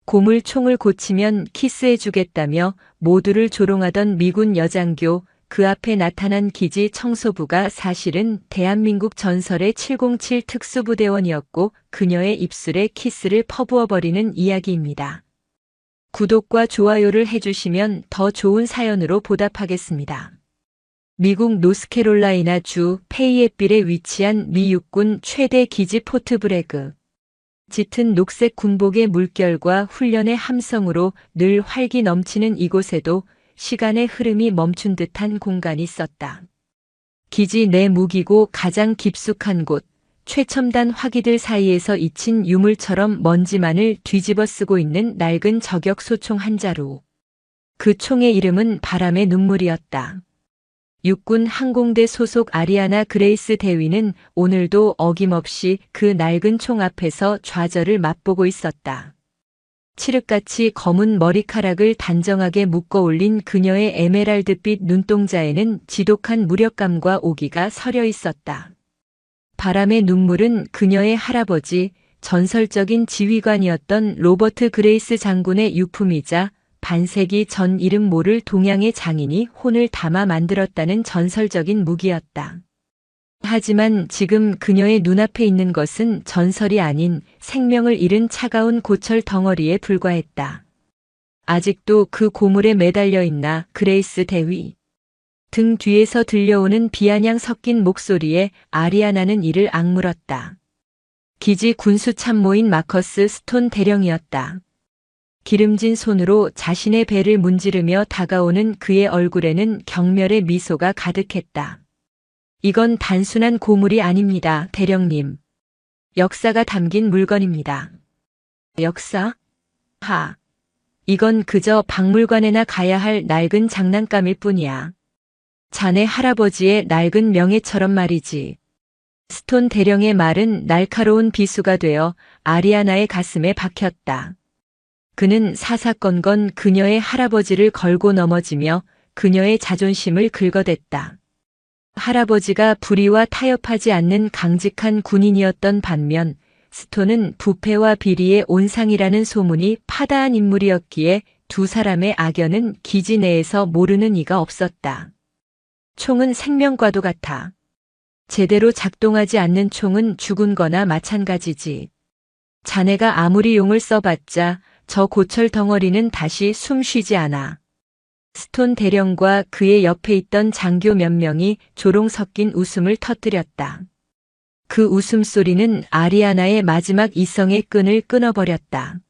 고물 총을 고치면 키스해주겠다며 모두를 조롱하던 미군 여장교, 그 앞에 나타난 기지 청소부가 사실은 대한민국 전설의 707 특수부대원이었고 그녀의 입술에 키스를 퍼부어버리는 이야기입니다. 구독과 좋아요를 해주시면 더 좋은 사연으로 보답하겠습니다. 미국 노스캐롤라이나 주 페이에빌에 위치한 미 육군 최대 기지 포트 브래그. 짙은 녹색 군복의 물결과 훈련의 함성으로 늘 활기 넘치는 이곳에도 시간의 흐름이 멈춘 듯한 공간이 있었다. 기지 내 무기고 가장 깊숙한 곳, 최첨단 화기들 사이에서 잊힌 유물처럼 먼지만을 뒤집어 쓰고 있는 낡은 저격 소총 한 자루. 그 총의 이름은 바람의 눈물이었다. 육군 항공대 소속 아리아나 그레이스 대위는 오늘도 어김없이 그 낡은 총 앞에서 좌절을 맛보고 있었다. 칠흑같이 검은 머리카락을 단정하게 묶어 올린 그녀의 에메랄드빛 눈동자에는 지독한 무력감과 오기가 서려 있었다. 바람의 눈물은 그녀의 할아버지, 전설적인 지휘관이었던 로버트 그레이스 장군의 유품이자 반세기 전 이름 모를 동양의 장인이 혼을 담아 만들었다는 전설적인 무기였다. 하지만 지금 그녀의 눈앞에 있는 것은 전설이 아닌 생명을 잃은 차가운 고철 덩어리에 불과했다. 아직도 그 고물에 매달려 있나, 그레이스 대위. 등 뒤에서 들려오는 비아냥 섞인 목소리에 아리아나는 이를 악물었다. 기지 군수 참모인 마커스 스톤 대령이었다. 기름진 손으로 자신의 배를 문지르며 다가오는 그의 얼굴에는 경멸의 미소가 가득했다. 이건 단순한 고물이 아닙니다, 대령님. 역사가 담긴 물건입니다. 역사? 이건 그저 박물관에나 가야 할 낡은 장난감일 뿐이야. 자네 할아버지의 낡은 명예처럼 말이지. 스톤 대령의 말은 날카로운 비수가 되어 아리아나의 가슴에 박혔다. 그는 사사건건 그녀의 할아버지를 걸고 넘어지며 그녀의 자존심을 긁어댔다. 할아버지가 불의와 타협하지 않는 강직한 군인이었던 반면 스톤은 부패와 비리의 온상이라는 소문이 파다한 인물이었기에 두 사람의 악연은 기지 내에서 모르는 이가 없었다. 총은 생명과도 같아. 제대로 작동하지 않는 총은 죽은 거나 마찬가지지. 자네가 아무리 용을 써봤자 저 고철 덩어리는 다시 숨 쉬지 않아. 스톤 대령과 그의 옆에 있던 장교 몇 명이 조롱 섞인 웃음을 터뜨렸다. 그 웃음소리는 아리아나의 마지막 이성의 끈을 끊어버렸다.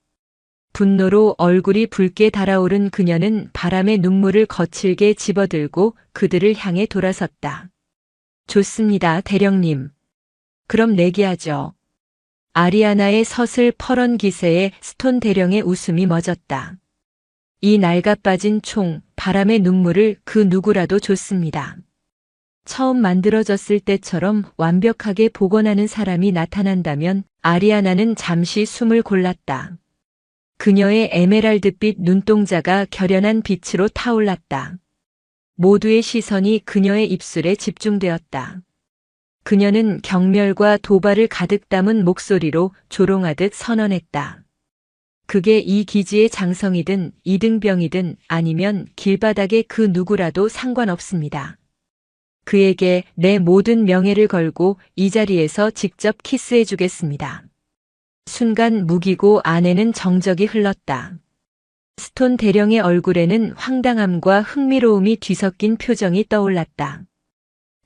분노로 얼굴이 붉게 달아오른 그녀는 바람의 눈물을 거칠게 집어들고 그들을 향해 돌아섰다. 좋습니다, 대령님. 그럼 내기하죠. 아리아나의 서슬 퍼런 기세에 스톤 대령의 웃음이 멎었다. 이 낡아빠진 총, 바람의 눈물을 그 누구라도 줬습니다. 처음 만들어졌을 때처럼 완벽하게 복원하는 사람이 나타난다면 아리아나는 잠시 숨을 골랐다. 그녀의 에메랄드빛 눈동자가 결연한 빛으로 타올랐다. 모두의 시선이 그녀의 입술에 집중되었다. 그녀는 경멸과 도발을 가득 담은 목소리로 조롱하듯 선언했다. 그게 이 기지의 장성이든 이등병이든 아니면 길바닥의 그 누구라도 상관없습니다. 그에게 내 모든 명예를 걸고 이 자리에서 직접 키스해주겠습니다. 순간 무기고 안에는 정적이 흘렀다. 스톤 대령의 얼굴에는 황당함과 흥미로움이 뒤섞인 표정이 떠올랐다.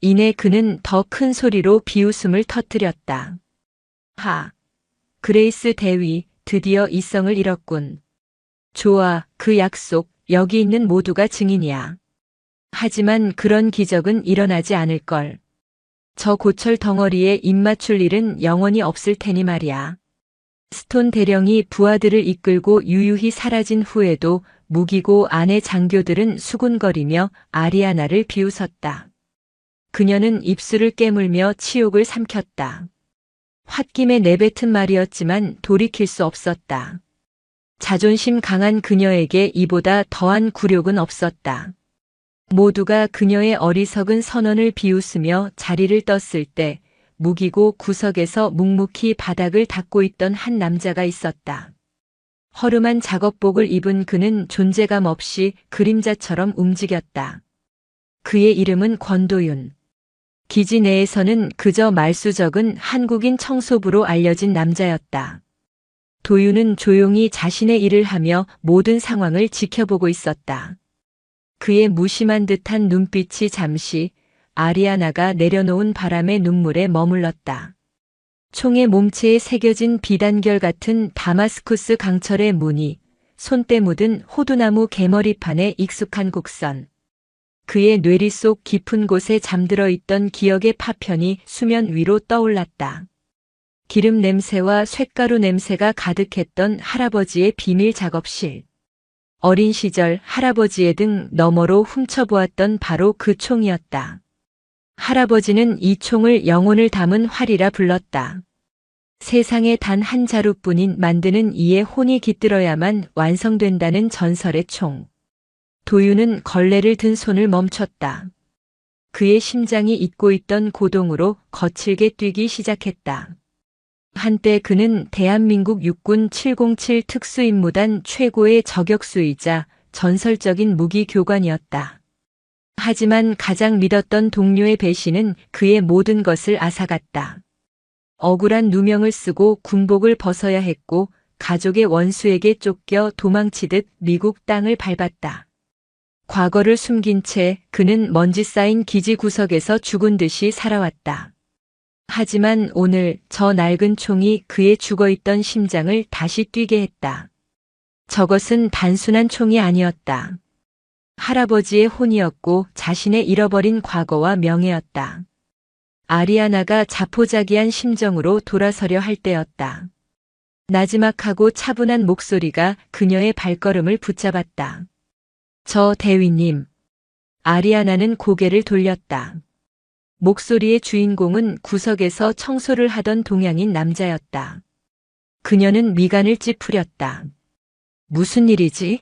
이내 그는 더 큰 소리로 비웃음을 터뜨렸다. 그레이스 대위, 드디어 이성을 잃었군. 좋아, 그 약속, 여기 있는 모두가 증인이야. 하지만 그런 기적은 일어나지 않을걸. 저 고철 덩어리에 입 맞출 일은 영원히 없을 테니 말이야. 스톤 대령이 부하들을 이끌고 유유히 사라진 후에도 무기고 안의 장교들은 수군거리며 아리아나를 비웃었다. 그녀는 입술을 깨물며 치욕을 삼켰다. 홧김에 내뱉은 말이었지만 돌이킬 수 없었다. 자존심 강한 그녀에게 이보다 더한 굴욕은 없었다. 모두가 그녀의 어리석은 선언을 비웃으며 자리를 떴을 때 무기고 구석에서 묵묵히 바닥을 닦고 있던 한 남자가 있었다. 허름한 작업복을 입은 그는 존재감 없이 그림자처럼 움직였다. 그의 이름은 권도윤. 기지 내에서는 그저 말수적은 한국인 청소부로 알려진 남자였다. 도윤은 조용히 자신의 일을 하며 모든 상황을 지켜보고 있었다. 그의 무심한 듯한 눈빛이 잠시 아리아나가 내려놓은 바람의 눈물에 머물렀다. 총의 몸체에 새겨진 비단결 같은 다마스쿠스 강철의 무늬, 손때 묻은 호두나무 개머리판의 익숙한 곡선. 그의 뇌리 속 깊은 곳에 잠들어 있던 기억의 파편이 수면 위로 떠올랐다. 기름 냄새와 쇳가루 냄새가 가득했던 할아버지의 비밀 작업실. 어린 시절 할아버지의 등 너머로 훔쳐보았던 바로 그 총이었다. 할아버지는 이 총을 영혼을 담은 활이라 불렀다. 세상에 단 한 자루뿐인 만드는 이의 혼이 깃들어야만 완성된다는 전설의 총. 도윤은 걸레를 든 손을 멈췄다. 그의 심장이 잊고 있던 고동으로 거칠게 뛰기 시작했다. 한때 그는 대한민국 육군 707 특수임무단 최고의 저격수이자 전설적인 무기교관이었다. 하지만 가장 믿었던 동료의 배신은 그의 모든 것을 앗아갔다. 억울한 누명을 쓰고 군복을 벗어야 했고 가족의 원수에게 쫓겨 도망치듯 미국 땅을 밟았다. 과거를 숨긴 채 그는 먼지 쌓인 기지 구석에서 죽은 듯이 살아왔다. 하지만 오늘 저 낡은 총이 그의 죽어있던 심장을 다시 뛰게 했다. 저것은 단순한 총이 아니었다. 할아버지의 혼이었고 자신의 잃어버린 과거와 명예였다. 아리아나가 자포자기한 심정으로 돌아서려 할 때였다. 나지막하고 차분한 목소리가 그녀의 발걸음을 붙잡았다. 저 대위님. 아리아나는 고개를 돌렸다. 목소리의 주인공은 구석에서 청소를 하던 동양인 남자였다. 그녀는 미간을 찌푸렸다. 무슨 일이지?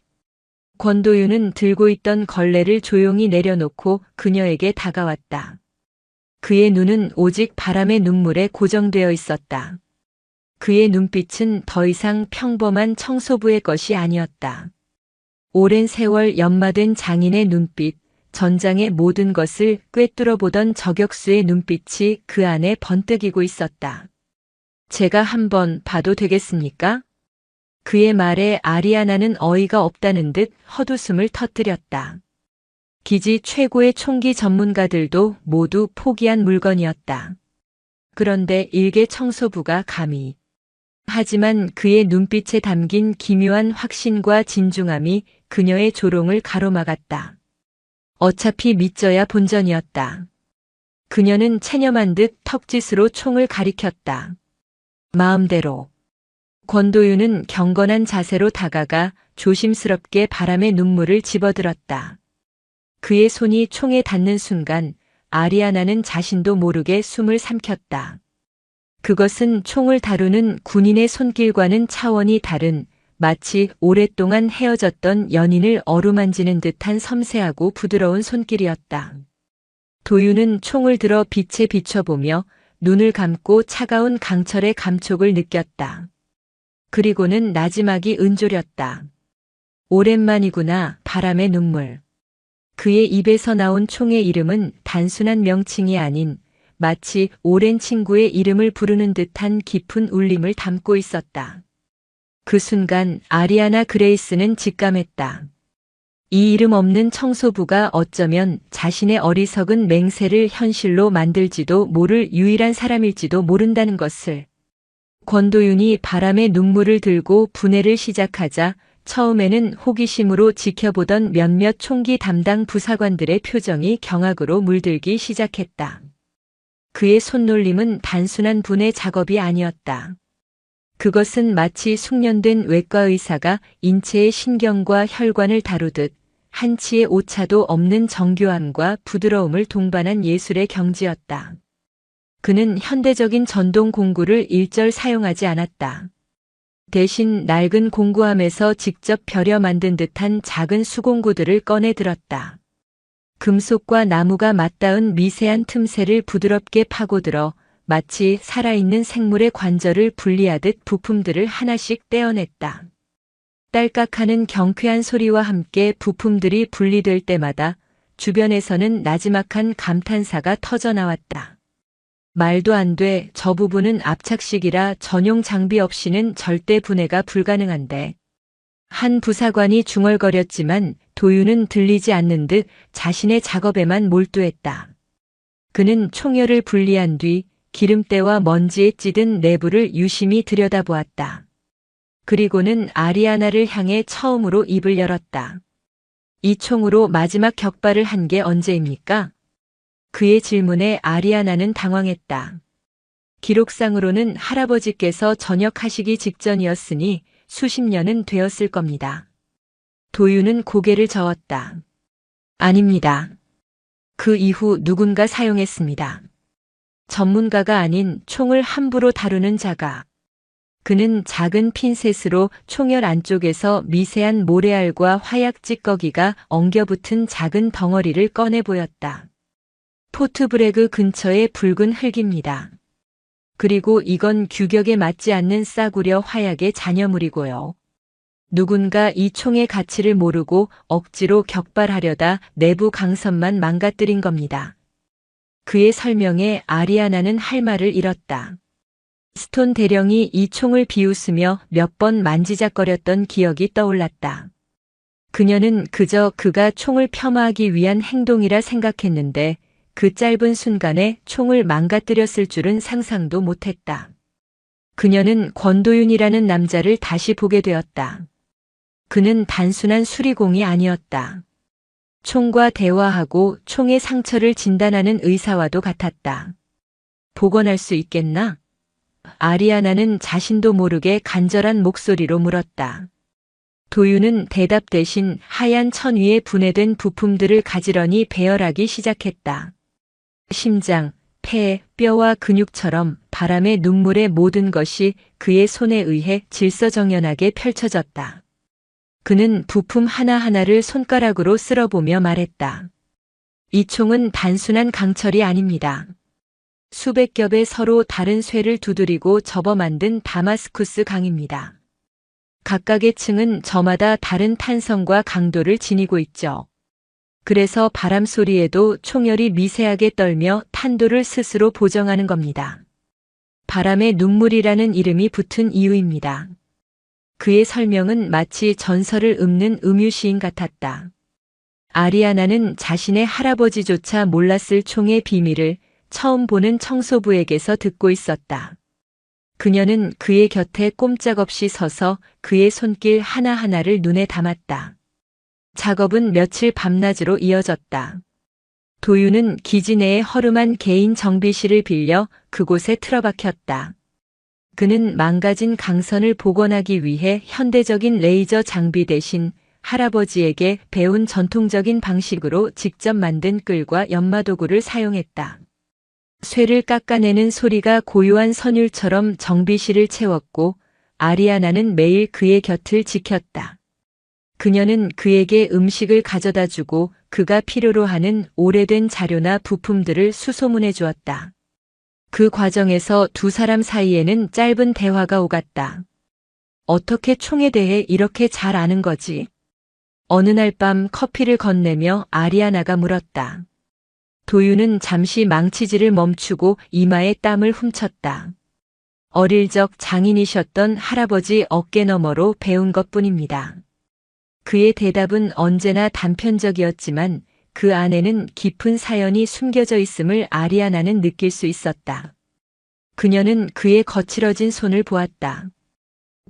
권도윤은 들고 있던 걸레를 조용히 내려놓고 그녀에게 다가왔다. 그의 눈은 오직 바람의 눈물에 고정되어 있었다. 그의 눈빛은 더 이상 평범한 청소부의 것이 아니었다. 오랜 세월 연마된 장인의 눈빛, 전장의 모든 것을 꿰뚫어 보던 저격수의 눈빛이 그 안에 번뜩이고 있었다. 제가 한번 봐도 되겠습니까? 그의 말에 아리아나는 어이가 없다는 듯 헛웃음을 터뜨렸다. 기지 최고의 총기 전문가들도 모두 포기한 물건이었다. 그런데 일개 청소부가 감히. 하지만 그의 눈빛에 담긴 기묘한 확신과 진중함이 그녀의 조롱을 가로막았다. 어차피 믿져야 본전이었다. 그녀는 체념한 듯 턱짓으로 총을 가리켰다. 마음대로. 권도윤은 경건한 자세로 다가가 조심스럽게 바람의 눈물을 집어들었다. 그의 손이 총에 닿는 순간 아리아나는 자신도 모르게 숨을 삼켰다. 그것은 총을 다루는 군인의 손길과는 차원이 다른 마치 오랫동안 헤어졌던 연인을 어루만지는 듯한 섬세하고 부드러운 손길이었다. 도윤은 총을 들어 빛에 비춰보며 눈을 감고 차가운 강철의 감촉을 느꼈다. 그리고는 나지막이 은조렸다. 오랜만이구나, 바람의 눈물. 그의 입에서 나온 총의 이름은 단순한 명칭이 아닌 마치 오랜 친구의 이름을 부르는 듯한 깊은 울림을 담고 있었다. 그 순간 아리아나 그레이스는 직감했다. 이 이름 없는 청소부가 어쩌면 자신의 어리석은 맹세를 현실로 만들지도 모를 유일한 사람일지도 모른다는 것을. 권도윤이 바람의 눈물을 들고 분해를 시작하자 처음에는 호기심으로 지켜보던 몇몇 총기 담당 부사관들의 표정이 경악으로 물들기 시작했다. 그의 손놀림은 단순한 분해 작업이 아니었다. 그것은 마치 숙련된 외과 의사가 인체의 신경과 혈관을 다루듯 한치의 오차도 없는 정교함과 부드러움을 동반한 예술의 경지였다. 그는 현대적인 전동 공구를 일절 사용하지 않았다. 대신 낡은 공구함에서 직접 벼려 만든 듯한 작은 수공구들을 꺼내 들었다. 금속과 나무가 맞닿은 미세한 틈새를 부드럽게 파고들어 마치 살아있는 생물의 관절을 분리하듯 부품들을 하나씩 떼어냈다. 딸깍하는 경쾌한 소리와 함께 부품들이 분리될 때마다 주변에서는 나지막한 감탄사가 터져나왔다. 말도 안 돼, 저 부분은 압착식이라 전용 장비 없이는 절대 분해가 불가능한데. 한 부사관이 중얼거렸지만 도윤은 들리지 않는 듯 자신의 작업에만 몰두했다. 그는 총열을 분리한 뒤 기름때와 먼지에 찌든 내부를 유심히 들여다보았다. 그리고는 아리아나를 향해 처음으로 입을 열었다. 이 총으로 마지막 격발을 한 게 언제입니까? 그의 질문에 아리아나는 당황했다. 기록상으로는 할아버지께서 전역하시기 직전이었으니 수십 년은 되었을 겁니다. 도윤은 고개를 저었다. 아닙니다. 그 이후 누군가 사용했습니다. 전문가가 아닌 총을 함부로 다루는 자가. 그는 작은 핀셋으로 총열 안쪽에서 미세한 모래알과 화약 찌꺼기가 엉겨붙은 작은 덩어리를 꺼내 보였다. 포트브레그 근처의 붉은 흙입니다. 그리고 이건 규격에 맞지 않는 싸구려 화약의 잔여물이고요. 누군가 이 총의 가치를 모르고 억지로 격발하려다 내부 강선만 망가뜨린 겁니다. 그의 설명에 아리아나는 할 말을 잃었다. 스톤 대령이 이 총을 비웃으며 몇 번 만지작거렸던 기억이 떠올랐다. 그녀는 그저 그가 총을 폄하하기 위한 행동이라 생각했는데 그 짧은 순간에 총을 망가뜨렸을 줄은 상상도 못했다. 그녀는 권도윤이라는 남자를 다시 보게 되었다. 그는 단순한 수리공이 아니었다. 총과 대화하고 총의 상처를 진단하는 의사와도 같았다. 복원할 수 있겠나? 아리아나는 자신도 모르게 간절한 목소리로 물었다. 도윤은 대답 대신 하얀 천 위에 분해된 부품들을 가지런히 배열하기 시작했다. 심장, 폐, 뼈와 근육처럼 바람의 눈물의 모든 것이 그의 손에 의해 질서정연하게 펼쳐졌다. 그는 부품 하나하나를 손가락으로 쓸어보며 말했다. 이 총은 단순한 강철이 아닙니다. 수백 겹의 서로 다른 쇠를 두드리고 접어 만든 다마스쿠스 강입니다. 각각의 층은 저마다 다른 탄성과 강도를 지니고 있죠. 그래서 바람 소리에도 총열이 미세하게 떨며 탄도를 스스로 보정하는 겁니다. 바람의 눈물이라는 이름이 붙은 이유입니다. 그의 설명은 마치 전설을 읊는 음유시인 같았다. 아리아나는 자신의 할아버지조차 몰랐을 총의 비밀을 처음 보는 청소부에게서 듣고 있었다. 그녀는 그의 곁에 꼼짝없이 서서 그의 손길 하나하나를 눈에 담았다. 작업은 며칠 밤낮으로 이어졌다. 도윤은 기지 내의 허름한 개인 정비실을 빌려 그곳에 틀어박혔다. 그는 망가진 강선을 복원하기 위해 현대적인 레이저 장비 대신 할아버지에게 배운 전통적인 방식으로 직접 만든 끌과 연마도구를 사용했다. 쇠를 깎아내는 소리가 고요한 선율처럼 정비실을 채웠고 아리아나는 매일 그의 곁을 지켰다. 그녀는 그에게 음식을 가져다 주고 그가 필요로 하는 오래된 자료나 부품들을 수소문해 주었다. 그 과정에서 두 사람 사이에는 짧은 대화가 오갔다. 어떻게 총에 대해 이렇게 잘 아는 거지? 어느 날 밤 커피를 건네며 아리아나가 물었다. 도윤은 잠시 망치질을 멈추고 이마에 땀을 훔쳤다. 어릴 적 장인이셨던 할아버지 어깨 너머로 배운 것뿐입니다. 그의 대답은 언제나 단편적이었지만 그 안에는 깊은 사연이 숨겨져 있음을 아리아나는 느낄 수 있었다. 그녀는 그의 거칠어진 손을 보았다.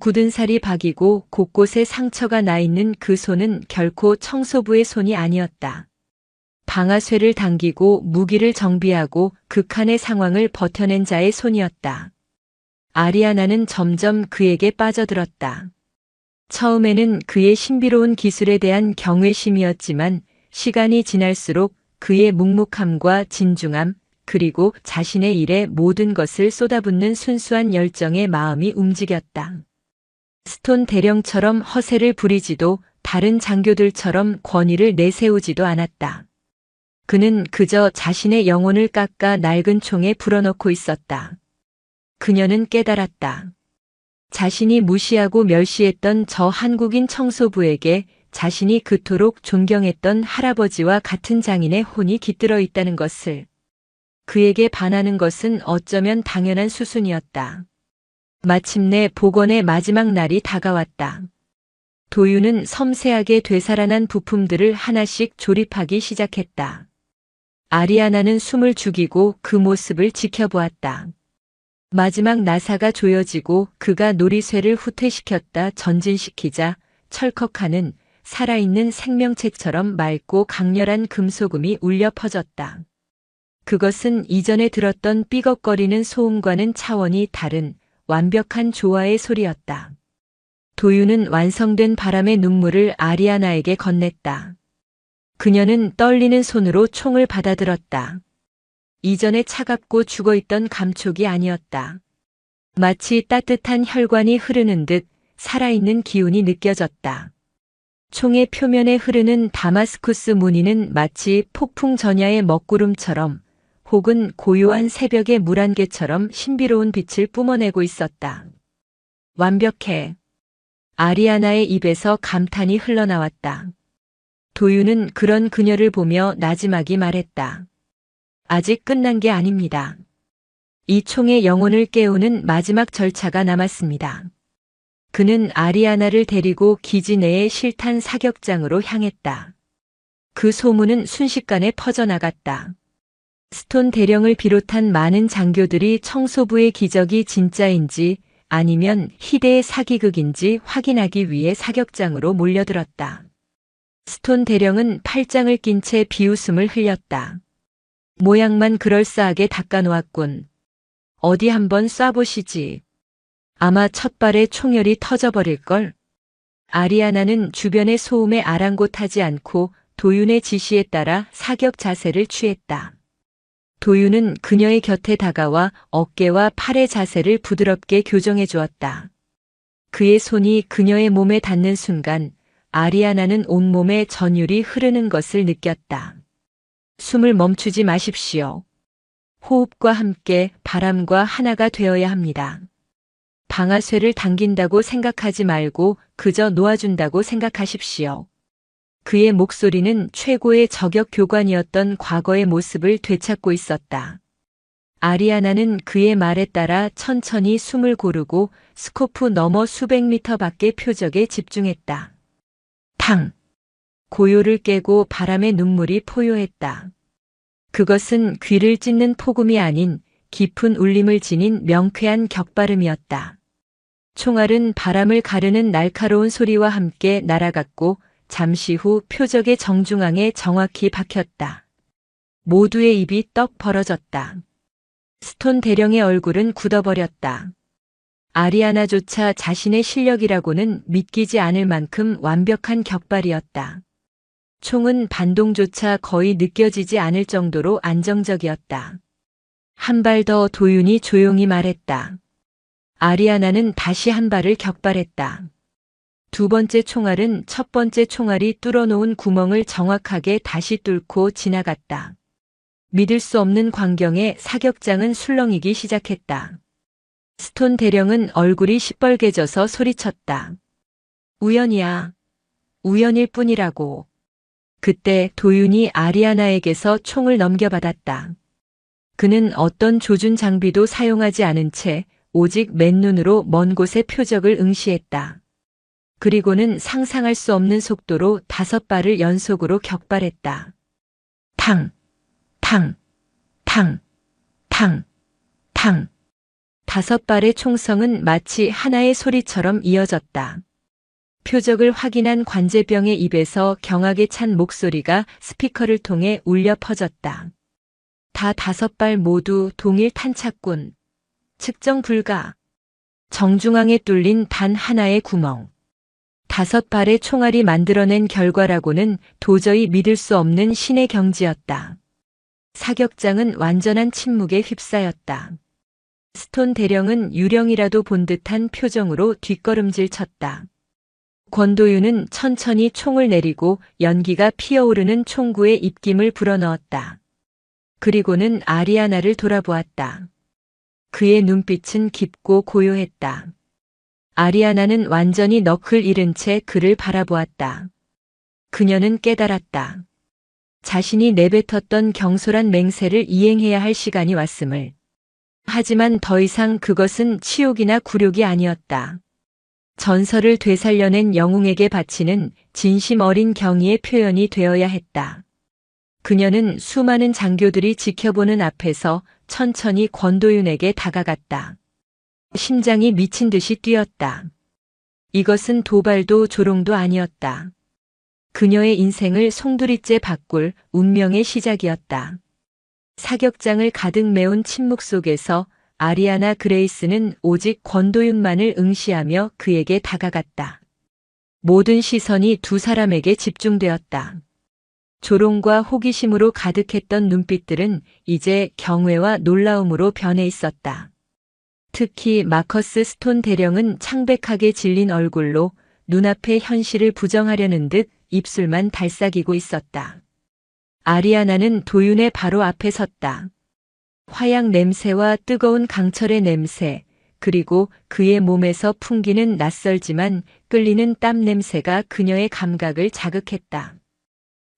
굳은 살이 박이고 곳곳에 상처가 나 있는 그 손은 결코 청소부의 손이 아니었다. 방아쇠를 당기고 무기를 정비하고 극한의 상황을 버텨낸 자의 손이었다. 아리아나는 점점 그에게 빠져들었다. 처음에는 그의 신비로운 기술에 대한 경외심이었지만 시간이 지날수록 그의 묵묵함과 진중함, 그리고 자신의 일에 모든 것을 쏟아붓는 순수한 열정의 마음이 움직였다. 스톤 대령처럼 허세를 부리지도 다른 장교들처럼 권위를 내세우지도 않았다. 그는 그저 자신의 영혼을 깎아 낡은 총에 불어넣고 있었다. 그녀는 깨달았다. 자신이 무시하고 멸시했던 저 한국인 청소부에게 자신이 그토록 존경했던 할아버지와 같은 장인의 혼이 깃들어 있다는 것을, 그에게 반하는 것은 어쩌면 당연한 수순이었다. 마침내 복원의 마지막 날이 다가왔다. 도윤은 섬세하게 되살아난 부품들을 하나씩 조립하기 시작했다. 아리아나는 숨을 죽이고 그 모습을 지켜보았다. 마지막 나사가 조여지고 그가 놀이쇠를 후퇴시켰다 전진시키자 철컥하는 살아있는 생명체처럼 맑고 강렬한 금소금이 울려 퍼졌다. 그것은 이전에 들었던 삐걱거리는 소음과는 차원이 다른 완벽한 조화의 소리였다. 도윤은 완성된 바람의 눈물을 아리아나에게 건넸다. 그녀는 떨리는 손으로 총을 받아들었다. 이전에 차갑고 죽어있던 감촉이 아니었다. 마치 따뜻한 혈관이 흐르는 듯 살아있는 기운이 느껴졌다. 총의 표면에 흐르는 다마스쿠스 무늬는 마치 폭풍 전야의 먹구름처럼 혹은 고요한 새벽의 물 한 개처럼 신비로운 빛을 뿜어내고 있었다. 완벽해. 아리아나의 입에서 감탄이 흘러나왔다. 도윤은 그런 그녀를 보며 나지막이 말했다. 아직 끝난 게 아닙니다. 이 총의 영혼을 깨우는 마지막 절차가 남았습니다. 그는 아리아나를 데리고 기지 내의 실탄 사격장으로 향했다. 그 소문은 순식간에 퍼져나갔다. 스톤 대령을 비롯한 많은 장교들이 청소부의 기적이 진짜인지 아니면 희대의 사기극인지 확인하기 위해 사격장으로 몰려들었다. 스톤 대령은 팔짱을 낀 채 비웃음을 흘렸다. 모양만 그럴싸하게 닦아놓았군. 어디 한번 쏴보시지. 아마 첫 발에 총열이 터져버릴걸. 아리아나는 주변의 소음에 아랑곳하지 않고 도윤의 지시에 따라 사격 자세를 취했다. 도윤은 그녀의 곁에 다가와 어깨와 팔의 자세를 부드럽게 교정해 주었다. 그의 손이 그녀의 몸에 닿는 순간 아리아나는 온몸에 전율이 흐르는 것을 느꼈다. 숨을 멈추지 마십시오. 호흡과 함께 바람과 하나가 되어야 합니다. 방아쇠를 당긴다고 생각하지 말고 그저 놓아준다고 생각하십시오. 그의 목소리는 최고의 저격 교관이었던 과거의 모습을 되찾고 있었다. 아리아나는 그의 말에 따라 천천히 숨을 고르고 스코프 너머 수백 미터 밖의 표적에 집중했다. 탕! 고요를 깨고 바람의 눈물이 포효했다. 그것은 귀를 찢는 폭음이 아닌 깊은 울림을 지닌 명쾌한 격발음이었다. 총알은 바람을 가르는 날카로운 소리와 함께 날아갔고 잠시 후 표적의 정중앙에 정확히 박혔다. 모두의 입이 떡 벌어졌다. 스톤 대령의 얼굴은 굳어버렸다. 아리아나조차 자신의 실력이라고는 믿기지 않을 만큼 완벽한 격발이었다. 총은 반동조차 거의 느껴지지 않을 정도로 안정적이었다. 한 발 더 도윤이 조용히 말했다. 아리아나는 다시 한 발을 격발했다. 두 번째 총알은 첫 번째 총알이 뚫어놓은 구멍을 정확하게 다시 뚫고 지나갔다. 믿을 수 없는 광경에 사격장은 술렁이기 시작했다. 스톤 대령은 얼굴이 시뻘개져서 소리쳤다. 우연이야. 우연일 뿐이라고. 그때 도윤이 아리아나에게서 총을 넘겨받았다. 그는 어떤 조준 장비도 사용하지 않은 채 오직 맨눈으로 먼 곳의 표적을 응시했다. 그리고는 상상할 수 없는 속도로 5발을 연속으로 격발했다. 탕, 탕, 탕, 탕, 탕. 5발의 총성은 마치 하나의 소리처럼 이어졌다. 표적을 확인한 관제병의 입에서 경악에 찬 목소리가 스피커를 통해 울려 퍼졌다. 다 5발 모두 동일 탄착군. 측정 불가. 정중앙에 뚫린 단 하나의 구멍. 5발의 총알이 만들어낸 결과라고는 도저히 믿을 수 없는 신의 경지였다. 사격장은 완전한 침묵에 휩싸였다. 스톤 대령은 유령이라도 본 듯한 표정으로 뒷걸음질 쳤다. 권도윤은 천천히 총을 내리고 연기가 피어오르는 총구에 입김을 불어넣었다. 그리고는 아리아나를 돌아보았다. 그의 눈빛은 깊고 고요했다. 아리아나는 완전히 넋을 잃은 채 그를 바라보았다. 그녀는 깨달았다. 자신이 내뱉었던 경솔한 맹세를 이행해야 할 시간이 왔음을. 하지만 더 이상 그것은 치욕이나 굴욕이 아니었다. 전설을 되살려낸 영웅에게 바치는 진심 어린 경의의 표현이 되어야 했다. 그녀는 수많은 장교들이 지켜보는 앞에서 천천히 권도윤에게 다가갔다. 심장이 미친 듯이 뛰었다. 이것은 도발도 조롱도 아니었다. 그녀의 인생을 송두리째 바꿀 운명의 시작이었다. 사격장을 가득 메운 침묵 속에서 아리아나 그레이스는 오직 권도윤만을 응시하며 그에게 다가갔다. 모든 시선이 두 사람에게 집중되었다. 조롱과 호기심으로 가득했던 눈빛들은 이제 경외와 놀라움으로 변해 있었다. 특히 마커스 스톤 대령은 창백하게 질린 얼굴로 눈앞의 현실을 부정하려는 듯 입술만 달싹이고 있었다. 아리아나는 도윤의 바로 앞에 섰다. 화약 냄새와 뜨거운 강철의 냄새, 그리고 그의 몸에서 풍기는 낯설지만 끌리는 땀 냄새가 그녀의 감각을 자극했다.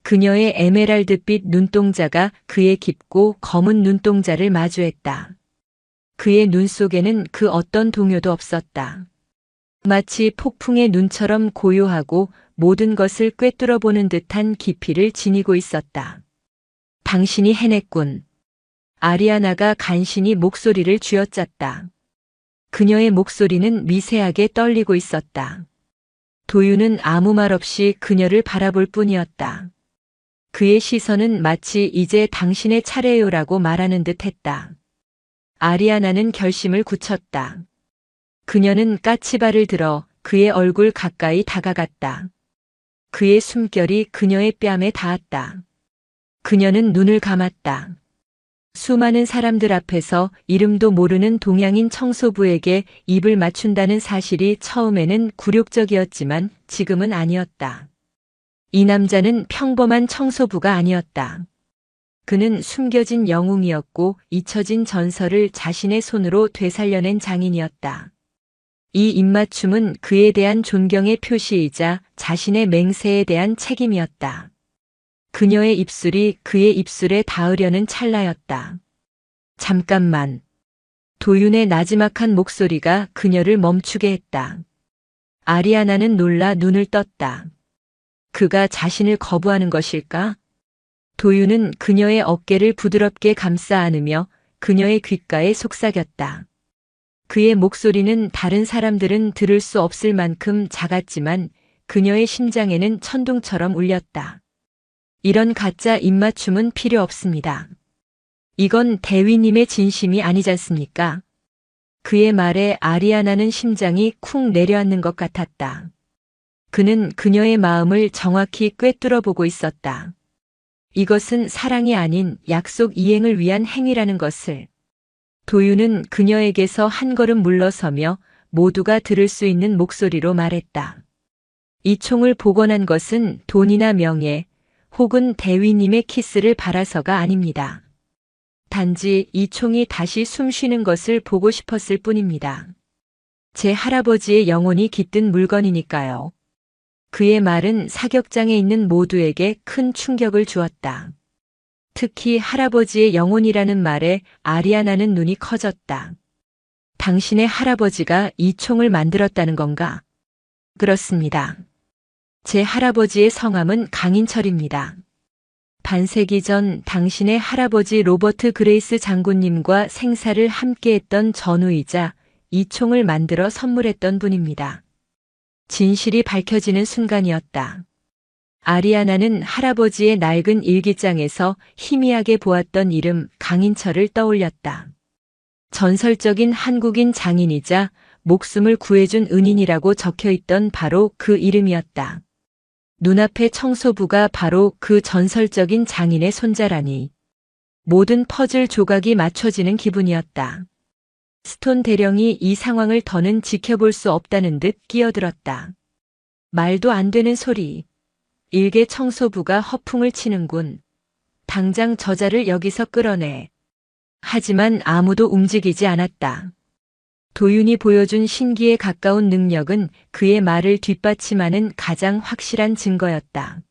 그녀의 에메랄드빛 눈동자가 그의 깊고 검은 눈동자를 마주했다. 그의 눈 속에는 그 어떤 동요도 없었다. 마치 폭풍의 눈처럼 고요하고 모든 것을 꿰뚫어보는 듯한 깊이를 지니고 있었다. 당신이 해냈군. 아리아나가 간신히 목소리를 쥐어짰다. 그녀의 목소리는 미세하게 떨리고 있었다. 도윤은 아무 말 없이 그녀를 바라볼 뿐이었다. 그의 시선은 마치 이제 당신의 차례요라고 말하는 듯 했다. 아리아나는 결심을 굳혔다. 그녀는 까치발을 들어 그의 얼굴 가까이 다가갔다. 그의 숨결이 그녀의 뺨에 닿았다. 그녀는 눈을 감았다. 수많은 사람들 앞에서 이름도 모르는 동양인 청소부에게 입을 맞춘다는 사실이 처음에는 굴욕적이었지만 지금은 아니었다. 이 남자는 평범한 청소부가 아니었다. 그는 숨겨진 영웅이었고 잊혀진 전설을 자신의 손으로 되살려낸 장인이었다. 이 입맞춤은 그에 대한 존경의 표시이자 자신의 맹세에 대한 책임이었다. 그녀의 입술이 그의 입술에 닿으려는 찰나였다. 잠깐만. 도윤의 나지막한 목소리가 그녀를 멈추게 했다. 아리아나는 놀라 눈을 떴다. 그가 자신을 거부하는 것일까? 도윤은 그녀의 어깨를 부드럽게 감싸 안으며 그녀의 귓가에 속삭였다. 그의 목소리는 다른 사람들은 들을 수 없을 만큼 작았지만 그녀의 심장에는 천둥처럼 울렸다. 이런 가짜 입맞춤은 필요 없습니다. 이건 대위님의 진심이 아니지 않습니까? 그의 말에 아리아나는 심장이 쿵 내려앉는 것 같았다. 그는 그녀의 마음을 정확히 꿰뚫어 보고 있었다. 이것은 사랑이 아닌 약속 이행을 위한 행위라는 것을. 도윤은 그녀에게서 한 걸음 물러서며 모두가 들을 수 있는 목소리로 말했다. 이 총을 복원한 것은 돈이나 명예, 혹은 대위님의 키스를 바라서가 아닙니다. 단지 이 총이 다시 숨 쉬는 것을 보고 싶었을 뿐입니다. 제 할아버지의 영혼이 깃든 물건이니까요. 그의 말은 사격장에 있는 모두에게 큰 충격을 주었다. 특히 할아버지의 영혼이라는 말에 아리아나는 눈이 커졌다. 당신의 할아버지가 이 총을 만들었다는 건가? 그렇습니다. 제 할아버지의 성함은 강인철입니다. 반세기 전 당신의 할아버지 로버트 그레이스 장군님과 생사를 함께했던 전우이자 이 총을 만들어 선물했던 분입니다. 진실이 밝혀지는 순간이었다. 아리아나는 할아버지의 낡은 일기장에서 희미하게 보았던 이름 강인철을 떠올렸다. 전설적인 한국인 장인이자 목숨을 구해준 은인이라고 적혀있던 바로 그 이름이었다. 눈앞의 청소부가 바로 그 전설적인 장인의 손자라니. 모든 퍼즐 조각이 맞춰지는 기분이었다. 스톤 대령이 이 상황을 더는 지켜볼 수 없다는 듯 끼어들었다. 말도 안 되는 소리. 일개 청소부가 허풍을 치는군. 당장 저자를 여기서 끌어내. 하지만 아무도 움직이지 않았다. 도윤이 보여준 신기에 가까운 능력은 그의 말을 뒷받침하는 가장 확실한 증거였다.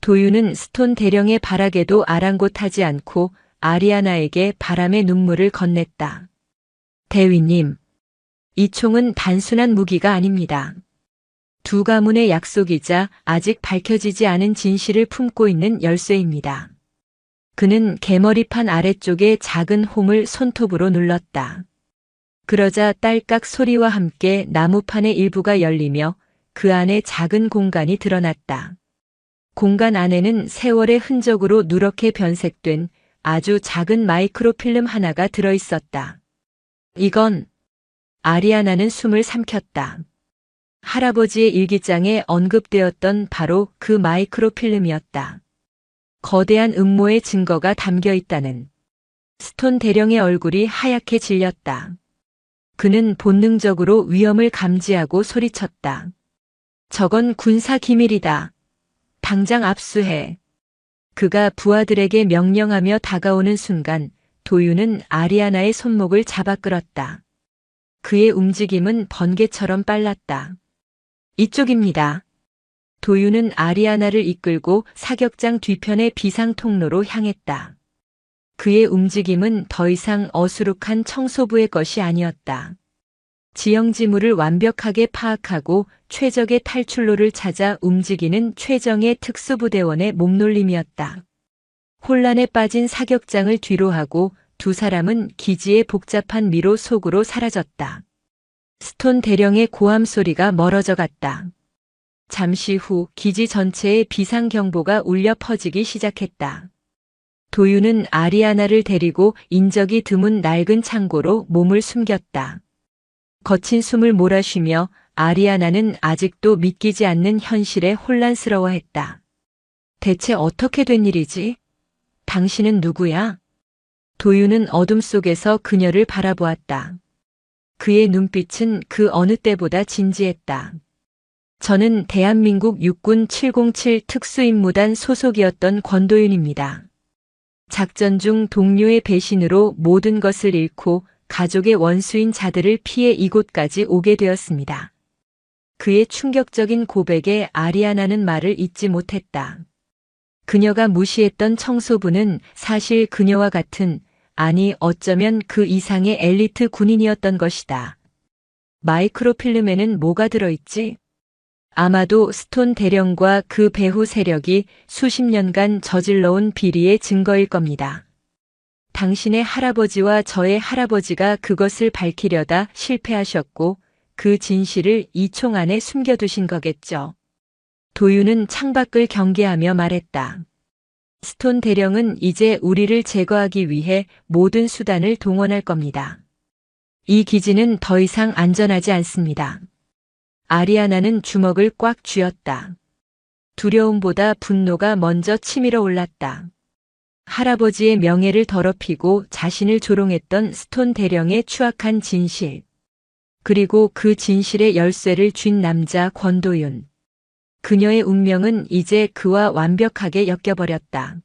도윤은 스톤 대령의 발악에도 아랑곳하지 않고 아리아나에게 바람의 눈물을 건넸다. 대위님, 이 총은 단순한 무기가 아닙니다. 두 가문의 약속이자 아직 밝혀지지 않은 진실을 품고 있는 열쇠입니다. 그는 개머리판 아래쪽에 작은 홈을 손톱으로 눌렀다. 그러자 딸깍 소리와 함께 나무판의 일부가 열리며 그 안에 작은 공간이 드러났다. 공간 안에는 세월의 흔적으로 누렇게 변색된 아주 작은 마이크로필름 하나가 들어있었다. 이건 아리아나는 숨을 삼켰다. 할아버지의 일기장에 언급되었던 바로 그 마이크로필름이었다. 거대한 음모의 증거가 담겨 있다는. 스톤 대령의 얼굴이 하얗게 질렸다. 그는 본능적으로 위험을 감지하고 소리쳤다. 저건 군사 기밀이다. 당장 압수해. 그가 부하들에게 명령하며 다가오는 순간 도윤은 아리아나의 손목을 잡아 끌었다. 그의 움직임은 번개처럼 빨랐다. 이쪽입니다. 도윤은 아리아나를 이끌고 사격장 뒤편의 비상 통로로 향했다. 그의 움직임은 더 이상 어수룩한 청소부의 것이 아니었다. 지형지물을 완벽하게 파악하고 최적의 탈출로를 찾아 움직이는 최정예 특수부대원의 몸놀림이었다. 혼란에 빠진 사격장을 뒤로하고 두 사람은 기지의 복잡한 미로 속으로 사라졌다. 스톤 대령의 고함 소리가 멀어져 갔다. 잠시 후 기지 전체에 비상경보가 울려 퍼지기 시작했다. 도윤은 아리아나를 데리고 인적이 드문 낡은 창고로 몸을 숨겼다. 거친 숨을 몰아쉬며 아리아나는 아직도 믿기지 않는 현실에 혼란스러워했다. 대체 어떻게 된 일이지? 당신은 누구야? 도윤은 어둠 속에서 그녀를 바라보았다. 그의 눈빛은 그 어느 때보다 진지했다. 저는 대한민국 육군 707 특수임무단 소속이었던 권도윤입니다. 작전 중 동료의 배신으로 모든 것을 잃고 가족의 원수인 자들을 피해 이곳까지 오게 되었습니다. 그의 충격적인 고백에 아리아나는 말을 잇지 못했다. 그녀가 무시했던 청소부는 사실 그녀와 같은, 아니 어쩌면 그 이상의 엘리트 군인이었던 것이다. 마이크로필름에는 뭐가 들어있지? 아마도 스톤 대령과 그 배후 세력이 수십 년간 저질러온 비리의 증거일 겁니다. 당신의 할아버지와 저의 할아버지가 그것을 밝히려다 실패하셨고 그 진실을 이 총 안에 숨겨두신 거겠죠. 도윤은 창밖을 경계하며 말했다. 스톤 대령은 이제 우리를 제거하기 위해 모든 수단을 동원할 겁니다. 이 기지는 더 이상 안전하지 않습니다. 아리아나는 주먹을 꽉 쥐었다. 두려움보다 분노가 먼저 치밀어 올랐다. 할아버지의 명예를 더럽히고 자신을 조롱했던 스톤 대령의 추악한 진실. 그리고 그 진실의 열쇠를 쥔 남자 권도윤. 그녀의 운명은 이제 그와 완벽하게 엮여버렸다.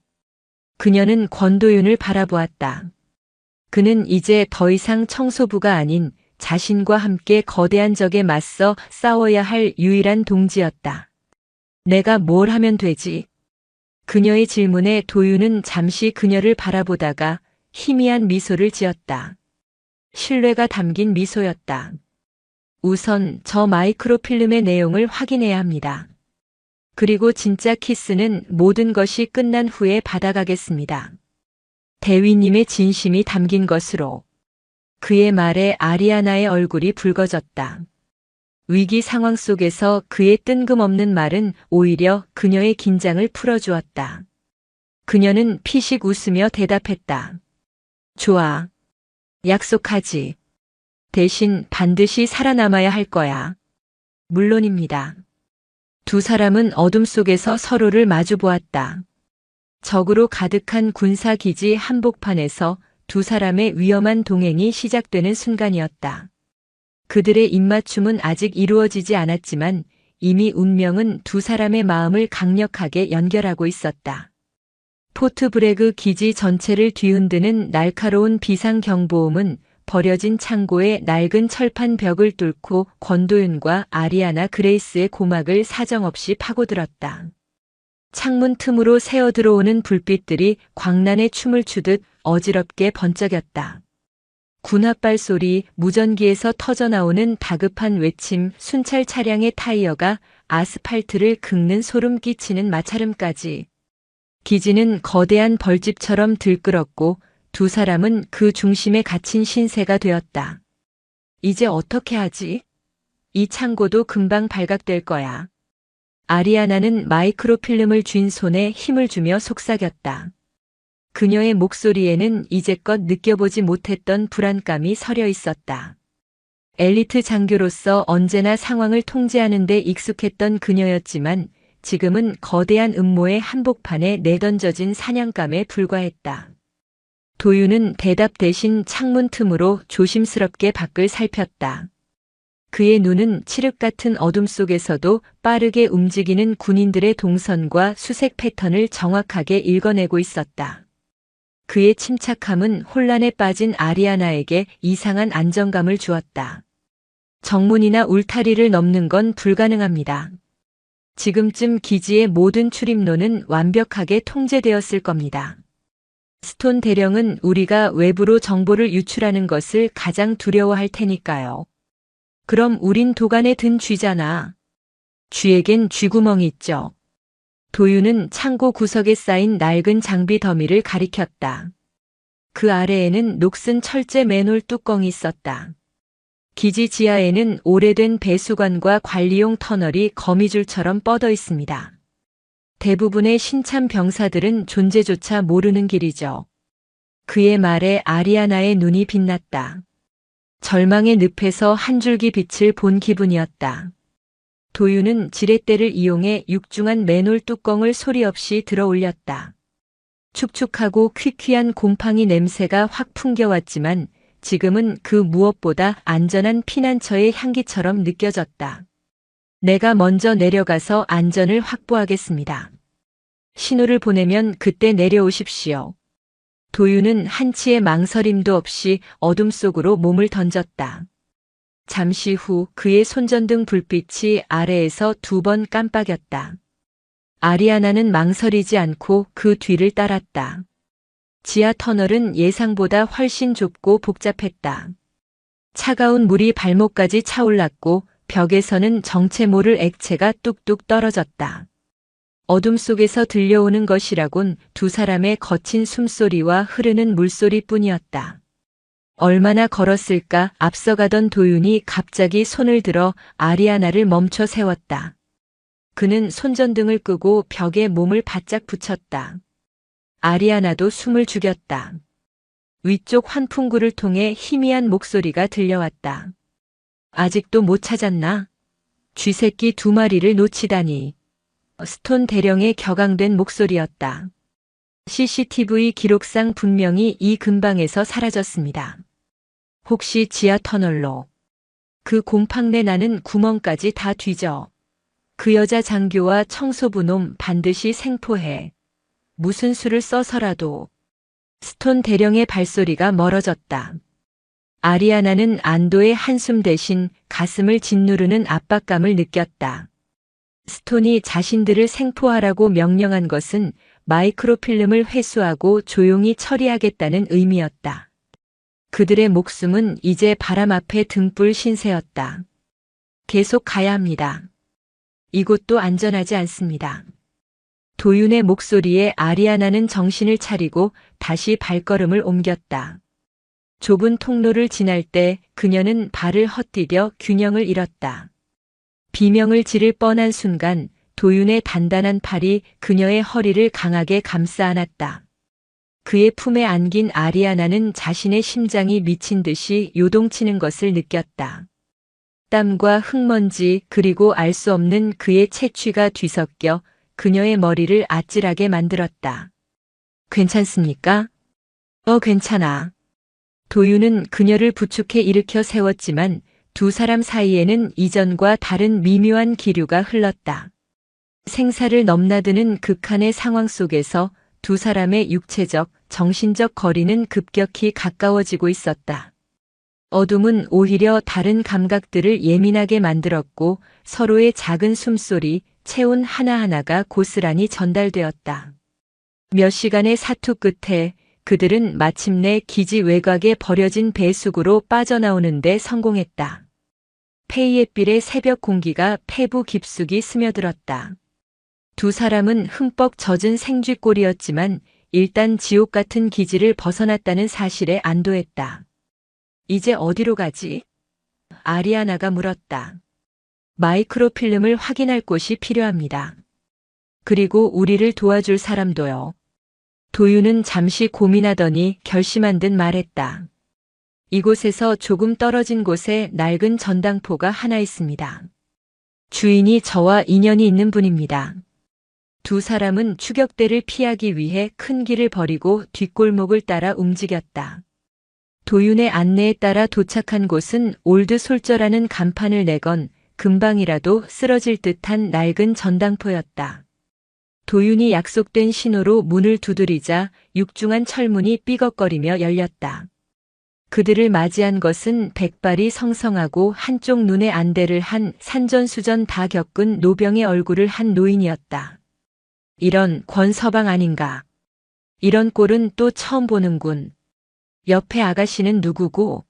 그녀는 권도윤을 바라보았다. 그는 이제 더 이상 청소부가 아닌 자신과 함께 거대한 적에 맞서 싸워야 할 유일한 동지였다. 내가 뭘 하면 되지? 그녀의 질문에 도윤은 잠시 그녀를 바라보다가 희미한 미소를 지었다. 신뢰가 담긴 미소였다. 우선 저 마이크로필름의 내용을 확인해야 합니다. 그리고 진짜 키스는 모든 것이 끝난 후에 받아가겠습니다. 대위님의 진심이 담긴 것으로. 그의 말에 아리아나의 얼굴이 붉어졌다. 위기 상황 속에서 그의 뜬금없는 말은 오히려 그녀의 긴장을 풀어주었다. 그녀는 피식 웃으며 대답했다. 좋아. 약속하지. 대신 반드시 살아남아야 할 거야. 물론입니다. 두 사람은 어둠 속에서 서로를 마주 보았다. 적으로 가득한 군사기지 한복판에서 두 사람의 위험한 동행이 시작되는 순간이었다. 그들의 입맞춤은 아직 이루어지지 않았지만 이미 운명은 두 사람의 마음을 강력하게 연결하고 있었다. 포트 브레그 기지 전체를 뒤흔드는 날카로운 비상경보음은 버려진 창고의 낡은 철판 벽을 뚫고 권도윤과 아리아나 그레이스의 고막을 사정없이 파고들었다. 창문 틈으로 새어 들어오는 불빛들이 광란의 춤을 추듯 어지럽게 번쩍였다. 군홧발 소리, 무전기에서 터져나오는 다급한 외침, 순찰 차량의 타이어가 아스팔트를 긁는 소름 끼치는 마찰음까지. 기지는 거대한 벌집처럼 들끓었고 두 사람은 그 중심에 갇힌 신세가 되었다. 이제 어떻게 하지? 이 창고도 금방 발각될 거야. 아리아나는 마이크로필름을 쥔 손에 힘을 주며 속삭였다. 그녀의 목소리에는 이제껏 느껴보지 못했던 불안감이 서려 있었다. 엘리트 장교로서 언제나 상황을 통제하는 데 익숙했던 그녀였지만 지금은 거대한 음모의 한복판에 내던져진 사냥감에 불과했다. 도윤은 대답 대신 창문 틈으로 조심스럽게 밖을 살폈다. 그의 눈은 칠흑 같은 어둠 속에서도 빠르게 움직이는 군인들의 동선과 수색 패턴을 정확하게 읽어내고 있었다. 그의 침착함은 혼란에 빠진 아리아나에게 이상한 안정감을 주었다. 정문이나 울타리를 넘는 건 불가능합니다. 지금쯤 기지의 모든 출입로는 완벽하게 통제되었을 겁니다. 스톤 대령은 우리가 외부로 정보를 유출하는 것을 가장 두려워할 테니까요. 그럼 우린 도간에 든 쥐잖아. 쥐에겐 쥐구멍이 있죠. 도윤은 창고 구석에 쌓인 낡은 장비 더미를 가리켰다. 그 아래에는 녹슨 철제 맨홀 뚜껑이 있었다. 기지 지하에는 오래된 배수관과 관리용 터널이 거미줄처럼 뻗어 있습니다. 대부분의 신참 병사들은 존재조차 모르는 길이죠. 그의 말에 아리아나의 눈이 빛났다. 절망의 늪에서 한 줄기 빛을 본 기분이었다. 도윤은 지렛대를 이용해 육중한 맨홀 뚜껑을 소리 없이 들어 올렸다. 축축하고 퀴퀴한 곰팡이 냄새가 확 풍겨왔지만 지금은 그 무엇보다 안전한 피난처의 향기처럼 느껴졌다. 내가 먼저 내려가서 안전을 확보하겠습니다. 신호를 보내면 그때 내려오십시오. 도윤은 한치의 망설임도 없이 어둠 속으로 몸을 던졌다. 잠시 후 그의 손전등 불빛이 아래에서 2번 깜빡였다. 아리아나는 망설이지 않고 그 뒤를 따랐다. 지하 터널은 예상보다 훨씬 좁고 복잡했다. 차가운 물이 발목까지 차올랐고 벽에서는 정체 모를 액체가 뚝뚝 떨어졌다. 어둠 속에서 들려오는 것이라곤 두 사람의 거친 숨소리와 흐르는 물소리뿐이었다. 얼마나 걸었을까? 앞서가던 도윤이 갑자기 손을 들어 아리아나를 멈춰 세웠다. 그는 손전등을 끄고 벽에 몸을 바짝 붙였다. 아리아나도 숨을 죽였다. 위쪽 환풍구를 통해 희미한 목소리가 들려왔다. 아직도 못 찾았나? 쥐새끼 2마리를 놓치다니. 스톤 대령의 격앙된 목소리였다. CCTV 기록상 분명히 이 근방에서 사라졌습니다. 혹시 지하 터널로? 그 곰팡내 나는 구멍까지 다 뒤져. 그 여자 장교와 청소부 놈 반드시 생포해. 무슨 수를 써서라도. 스톤 대령의 발소리가 멀어졌다. 아리아나는 안도의 한숨 대신 가슴을 짓누르는 압박감을 느꼈다. 스톤이 자신들을 생포하라고 명령한 것은 마이크로필름을 회수하고 조용히 처리하겠다는 의미였다. 그들의 목숨은 이제 바람 앞에 등불 신세였다. 계속 가야 합니다. 이곳도 안전하지 않습니다. 도윤의 목소리에 아리아나는 정신을 차리고 다시 발걸음을 옮겼다. 좁은 통로를 지날 때 그녀는 발을 헛디뎌 균형을 잃었다. 비명을 지를 뻔한 순간 도윤의 단단한 팔이 그녀의 허리를 강하게 감싸 안았다. 그의 품에 안긴 아리아나는 자신의 심장이 미친 듯이 요동치는 것을 느꼈다. 땀과 흙먼지 그리고 알 수 없는 그의 채취가 뒤섞여 그녀의 머리를 아찔하게 만들었다. 괜찮습니까? 괜찮아. 도윤은 그녀를 부축해 일으켜 세웠지만 두 사람 사이에는 이전과 다른 미묘한 기류가 흘렀다. 생사를 넘나드는 극한의 상황 속에서 두 사람의 육체적, 정신적 거리는 급격히 가까워지고 있었다. 어둠은 오히려 다른 감각들을 예민하게 만들었고 서로의 작은 숨소리, 체온 하나하나가 고스란히 전달되었다. 몇 시간의 사투 끝에 그들은 마침내 기지 외곽에 버려진 배수구로 빠져나오는 데 성공했다. 페이옙빌의 새벽 공기가 폐부 깊숙이 스며들었다. 두 사람은 흠뻑 젖은 생쥐꼴이었지만 일단 지옥 같은 기지를 벗어났다는 사실에 안도했다. 이제 어디로 가지? 아리아나가 물었다. 마이크로필름을 확인할 곳이 필요합니다. 그리고 우리를 도와줄 사람도요. 도윤은 잠시 고민하더니 결심한 듯 말했다. 이곳에서 조금 떨어진 곳에 낡은 전당포가 하나 있습니다. 주인이 저와 인연이 있는 분입니다. 두 사람은 추격대를 피하기 위해 큰 길을 버리고 뒷골목을 따라 움직였다. 도윤의 안내에 따라 도착한 곳은 올드 솔저라는 간판을 내건 금방이라도 쓰러질 듯한 낡은 전당포였다. 도윤이 약속된 신호로 문을 두드리자 육중한 철문이 삐걱거리며 열렸다. 그들을 맞이한 것은 백발이 성성하고 한쪽 눈에 안대를 한 산전수전 다 겪은 노병의 얼굴을 한 노인이었다. 이런 권서방 아닌가. 이런 꼴은 또 처음 보는군. 옆에 아가씨는 누구고?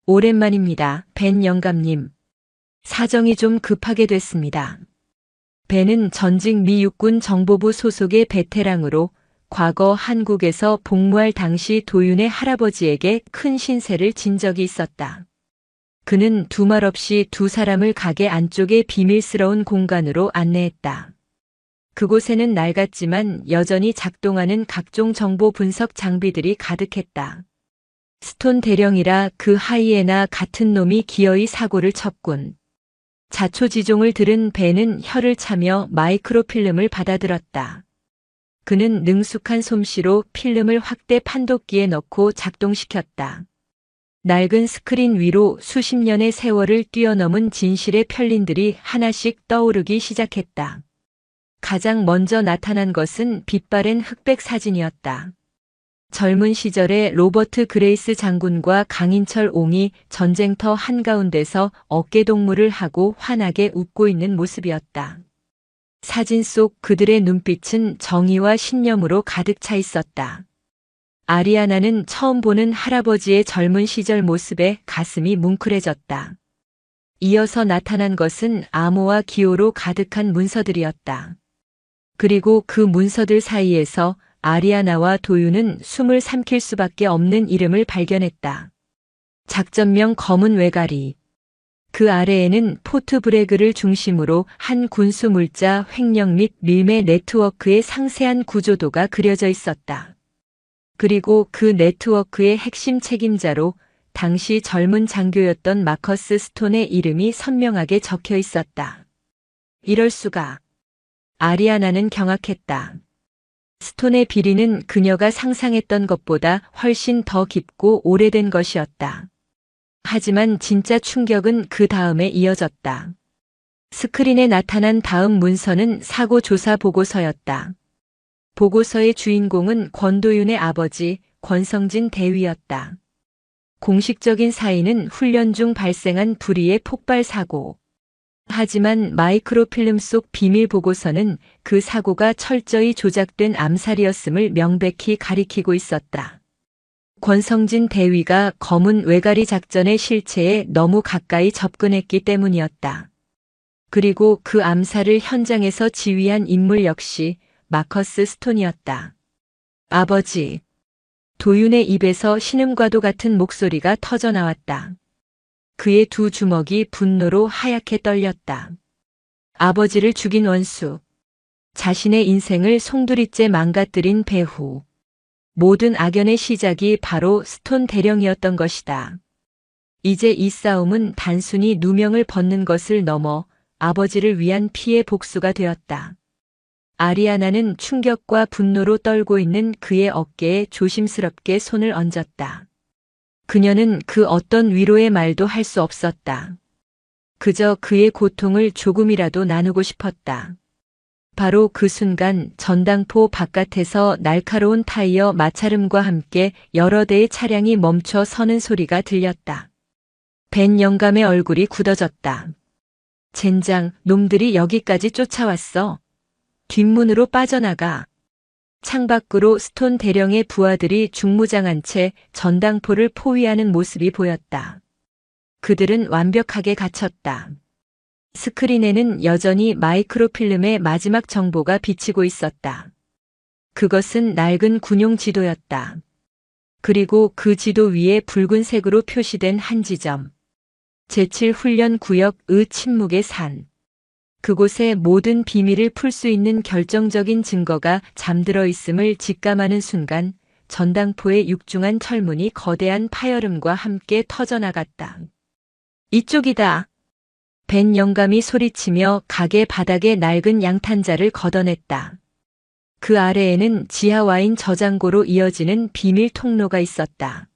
오랜만입니다, 벤 영감님. 사정이 좀 급하게 됐습니다. 벤은 전직 미 육군 정보부 소속의 베테랑으로 과거 한국에서 복무할 당시 도윤의 할아버지에게 큰 신세를 진 적이 있었다. 그는 두말 없이 두 사람을 가게 안쪽의 비밀스러운 공간으로 안내했다. 그곳에는 낡았지만 여전히 작동하는 각종 정보 분석 장비들이 가득했다. 스톤 대령이라 그 하이에나 같은 놈이 기어이 사고를 쳤군. 자초지종을 들은 벤은 혀를 차며 마이크로필름을 받아들었다. 그는 능숙한 솜씨로 필름을 확대 판독기에 넣고 작동시켰다. 낡은 스크린 위로 수십 년의 세월을 뛰어넘은 진실의 편린들이 하나씩 떠오르기 시작했다. 가장 먼저 나타난 것은 빛바랜 흑백 사진이었다. 젊은 시절에 로버트 그레이스 장군과 강인철 옹이 전쟁터 한가운데서 어깨동무를 하고 환하게 웃고 있는 모습이었다. 사진 속 그들의 눈빛은 정의와 신념으로 가득 차 있었다. 아리아나는 처음 보는 할아버지의 젊은 시절 모습에 가슴이 뭉클해졌다. 이어서 나타난 것은 암호와 기호로 가득한 문서들이었다. 그리고 그 문서들 사이에서 아리아나와 도윤은 숨을 삼킬 수밖에 없는 이름을 발견했다. 작전명 검은 외가리. 그 아래에는 포트 브레그를 중심으로 한 군수 물자 횡령 및 밀매 네트워크의 상세한 구조도가 그려져 있었다. 그리고 그 네트워크의 핵심 책임자로 당시 젊은 장교였던 마커스 스톤의 이름이 선명하게 적혀 있었다. 이럴 수가. 아리아나는 경악했다. 스톤의 비리는 그녀가 상상했던 것보다 훨씬 더 깊고 오래된 것이었다. 하지만 진짜 충격은 그 다음에 이어졌다. 스크린에 나타난 다음 문서는 사고 조사 보고서였다. 보고서의 주인공은 권도윤의 아버지 권성진 대위였다. 공식적인 사인은 훈련 중 발생한 불의의 폭발 사고. 하지만 마이크로필름 속 비밀 보고서는 그 사고가 철저히 조작된 암살이었음을 명백히 가리키고 있었다. 권성진 대위가 검은 외가리 작전의 실체에 너무 가까이 접근했기 때문이었다. 그리고 그 암살을 현장에서 지휘한 인물 역시 마커스 스톤이었다. 아버지. 도윤의 입에서 신음과도 같은 목소리가 터져나왔다. 그의 두 주먹이 분노로 하얗게 떨렸다. 아버지를 죽인 원수. 자신의 인생을 송두리째 망가뜨린 배후. 모든 악연의 시작이 바로 스톤 대령이었던 것이다. 이제 이 싸움은 단순히 누명을 벗는 것을 넘어 아버지를 위한 피해 복수가 되었다. 아리아나는 충격과 분노로 떨고 있는 그의 어깨에 조심스럽게 손을 얹었다. 그녀는 그 어떤 위로의 말도 할 수 없었다. 그저 그의 고통을 조금이라도 나누고 싶었다. 바로 그 순간 전당포 바깥에서 날카로운 타이어 마찰음과 함께 여러 대의 차량이 멈춰 서는 소리가 들렸다. 벤 영감의 얼굴이 굳어졌다. 젠장, 놈들이 여기까지 쫓아왔어. 뒷문으로 빠져나가. 창밖으로 스톤 대령의 부하들이 중무장한 채 전당포를 포위하는 모습이 보였다. 그들은 완벽하게 갇혔다. 스크린에는 여전히 마이크로필름의 마지막 정보가 비치고 있었다. 그것은 낡은 군용 지도였다. 그리고 그 지도 위에 붉은색으로 표시된 한 지점. 제7훈련구역의 침묵의 산. 그곳에 모든 비밀을 풀 수 있는 결정적인 증거가 잠들어 있음을 직감하는 순간 전당포의 육중한 철문이 거대한 파열음과 함께 터져나갔다. 이쪽이다. 벤 영감이 소리치며 가게 바닥에 낡은 양탄자를 걷어냈다. 그 아래에는 지하 와인 저장고로 이어지는 비밀 통로가 있었다.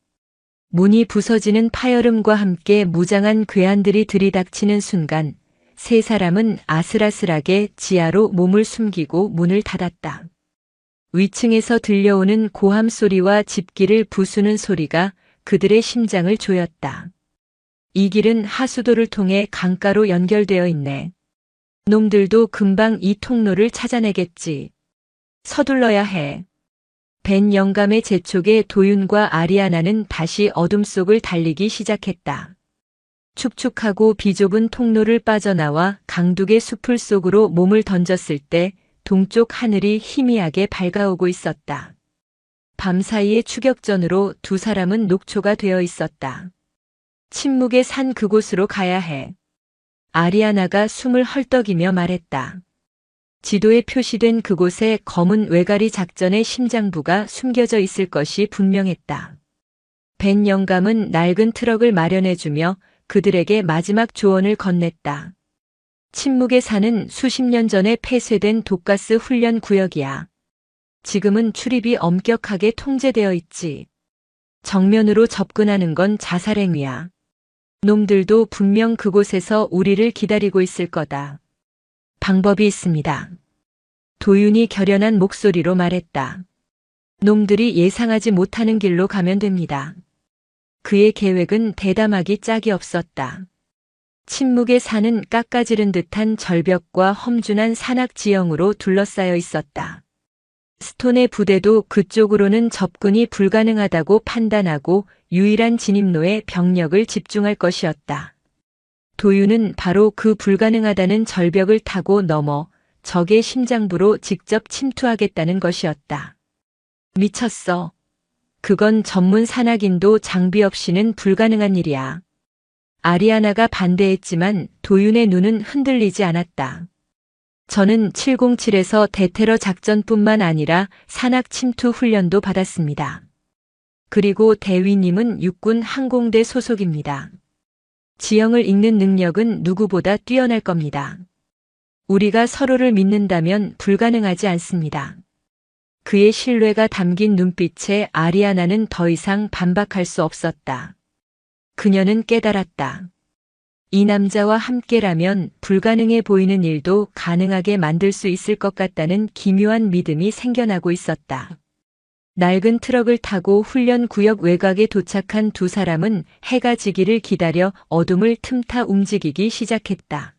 문이 부서지는 파열음과 함께 무장한 괴한들이 들이닥치는 순간 세 사람은 아슬아슬하게 지하로 몸을 숨기고 문을 닫았다. 위층에서 들려오는 고함 소리와 집기를 부수는 소리가 그들의 심장을 조였다. 이 길은 하수도를 통해 강가로 연결되어 있네. 놈들도 금방 이 통로를 찾아내겠지. 서둘러야 해. 벤 영감의 재촉에 도윤과 아리아나는 다시 어둠 속을 달리기 시작했다. 축축하고 비좁은 통로를 빠져나와 강둑의 숲을 속으로 몸을 던졌을 때 동쪽 하늘이 희미하게 밝아오고 있었다. 밤사이의 추격전으로 두 사람은 녹초가 되어 있었다. 침묵의 산 그곳으로 가야 해. 아리아나가 숨을 헐떡이며 말했다. 지도에 표시된 그곳에 검은 외가리 작전의 심장부가 숨겨져 있을 것이 분명했다. 벤 영감은 낡은 트럭을 마련해주며 그들에게 마지막 조언을 건넸다. 침묵의 산은 수십 년 전에 폐쇄된 독가스 훈련 구역이야. 지금은 출입이 엄격하게 통제되어 있지. 정면으로 접근하는 건 자살행위야. 놈들도 분명 그곳에서 우리를 기다리고 있을 거다. 방법이 있습니다. 도윤이 결연한 목소리로 말했다. 놈들이 예상하지 못하는 길로 가면 됩니다. 그의 계획은 대담하기 짝이 없었다. 침묵의 산은 깎아지른 듯한 절벽과 험준한 산악 지형으로 둘러싸여 있었다. 스톤의 부대도 그쪽으로는 접근이 불가능하다고 판단하고 유일한 진입로에 병력을 집중할 것이었다. 도윤은 바로 그 불가능하다는 절벽을 타고 넘어 적의 심장부로 직접 침투하겠다는 것이었다. 미쳤어. 그건 전문 산악인도 장비 없이는 불가능한 일이야. 아리아나가 반대했지만 도윤의 눈은 흔들리지 않았다. 저는 707에서 대테러 작전뿐만 아니라 산악 침투 훈련도 받았습니다. 그리고 대위님은 육군 항공대 소속입니다. 지형을 읽는 능력은 누구보다 뛰어날 겁니다. 우리가 서로를 믿는다면 불가능하지 않습니다. 그의 신뢰가 담긴 눈빛에 아리아나는 더 이상 반박할 수 없었다. 그녀는 깨달았다. 이 남자와 함께라면 불가능해 보이는 일도 가능하게 만들 수 있을 것 같다는 기묘한 믿음이 생겨나고 있었다. 낡은 트럭을 타고 훈련 구역 외곽에 도착한 두 사람은 해가 지기를 기다려 어둠을 틈타 움직이기 시작했다.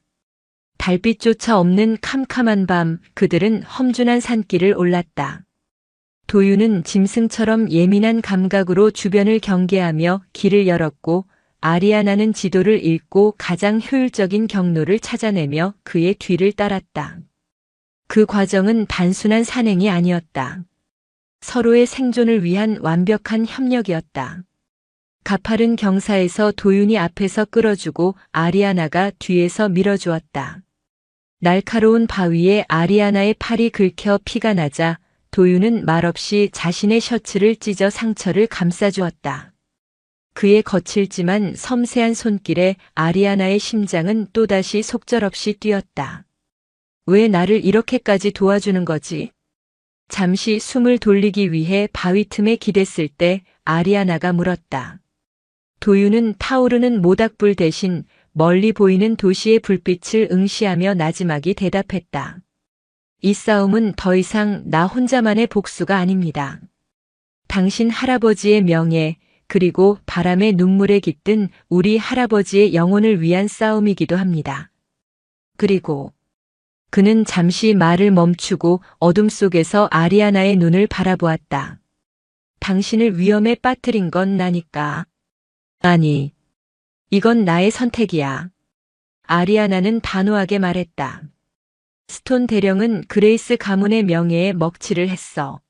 달빛조차 없는 캄캄한 밤, 그들은 험준한 산길을 올랐다. 도윤은 짐승처럼 예민한 감각으로 주변을 경계하며 길을 열었고 아리아나는 지도를 읽고 가장 효율적인 경로를 찾아내며 그의 뒤를 따랐다. 그 과정은 단순한 산행이 아니었다. 서로의 생존을 위한 완벽한 협력이었다. 가파른 경사에서 도윤이 앞에서 끌어주고 아리아나가 뒤에서 밀어주었다. 날카로운 바위에 아리아나의 팔이 긁혀 피가 나자 도윤은 말없이 자신의 셔츠를 찢어 상처를 감싸주었다. 그의 거칠지만 섬세한 손길에 아리아나의 심장은 또다시 속절없이 뛰었다. 왜 나를 이렇게까지 도와주는 거지? 잠시 숨을 돌리기 위해 바위 틈에 기댔을 때 아리아나가 물었다. 도윤은 타오르는 모닥불 대신 멀리 보이는 도시의 불빛을 응시하며 나지막이 대답했다. 이 싸움은 더 이상 나 혼자만의 복수가 아닙니다. 당신 할아버지의 명예, 그리고 바람의 눈물에 깃든 우리 할아버지의 영혼을 위한 싸움이기도 합니다. 그리고 그는 잠시 말을 멈추고 어둠 속에서 아리아나의 눈을 바라보았다. 당신을 위험에 빠뜨린 건 나니까. 아니, 이건 나의 선택이야. 아리아나는 단호하게 말했다. 스톤 대령은 그레이스 가문의 명예에 먹칠을 했어.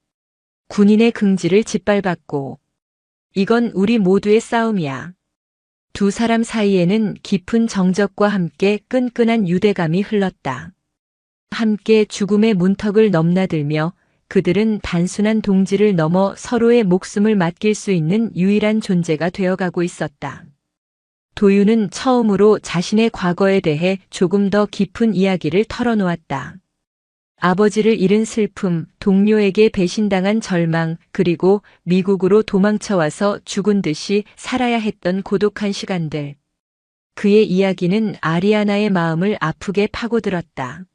군인의 긍지를 짓밟았고. 이건 우리 모두의 싸움이야. 두 사람 사이에는 깊은 정적과 함께 끈끈한 유대감이 흘렀다. 함께 죽음의 문턱을 넘나들며 그들은 단순한 동지를 넘어 서로의 목숨을 맡길 수 있는 유일한 존재가 되어가고 있었다. 도윤은 처음으로 자신의 과거에 대해 조금 더 깊은 이야기를 털어놓았다. 아버지를 잃은 슬픔, 동료에게 배신당한 절망, 그리고 미국으로 도망쳐와서 죽은 듯이 살아야 했던 고독한 시간들. 그의 이야기는 아리아나의 마음을 아프게 파고들었다.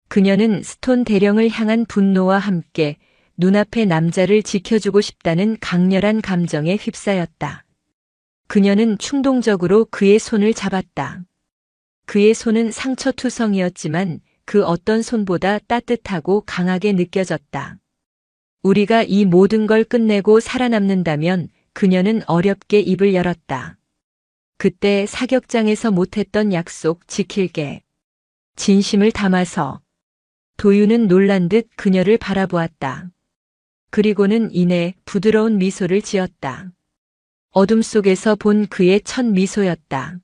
그녀는 스톤 대령을 향한 분노와 함께 눈앞의 남자를 지켜주고 싶다는 강렬한 감정에 휩싸였다. 그녀는 충동적으로 그의 손을 잡았다. 그의 손은 상처투성이었지만 그 어떤 손보다 따뜻하고 강하게 느껴졌다. 우리가 이 모든 걸 끝내고 살아남는다면 그녀는 어렵게 입을 열었다. 그때 사격장에서 못했던 약속 지킬게. 진심을 담아서. 도윤은 놀란 듯 그녀를 바라보았다. 그리고는 이내 부드러운 미소를 지었다. 어둠 속에서 본 그의 첫 미소였다.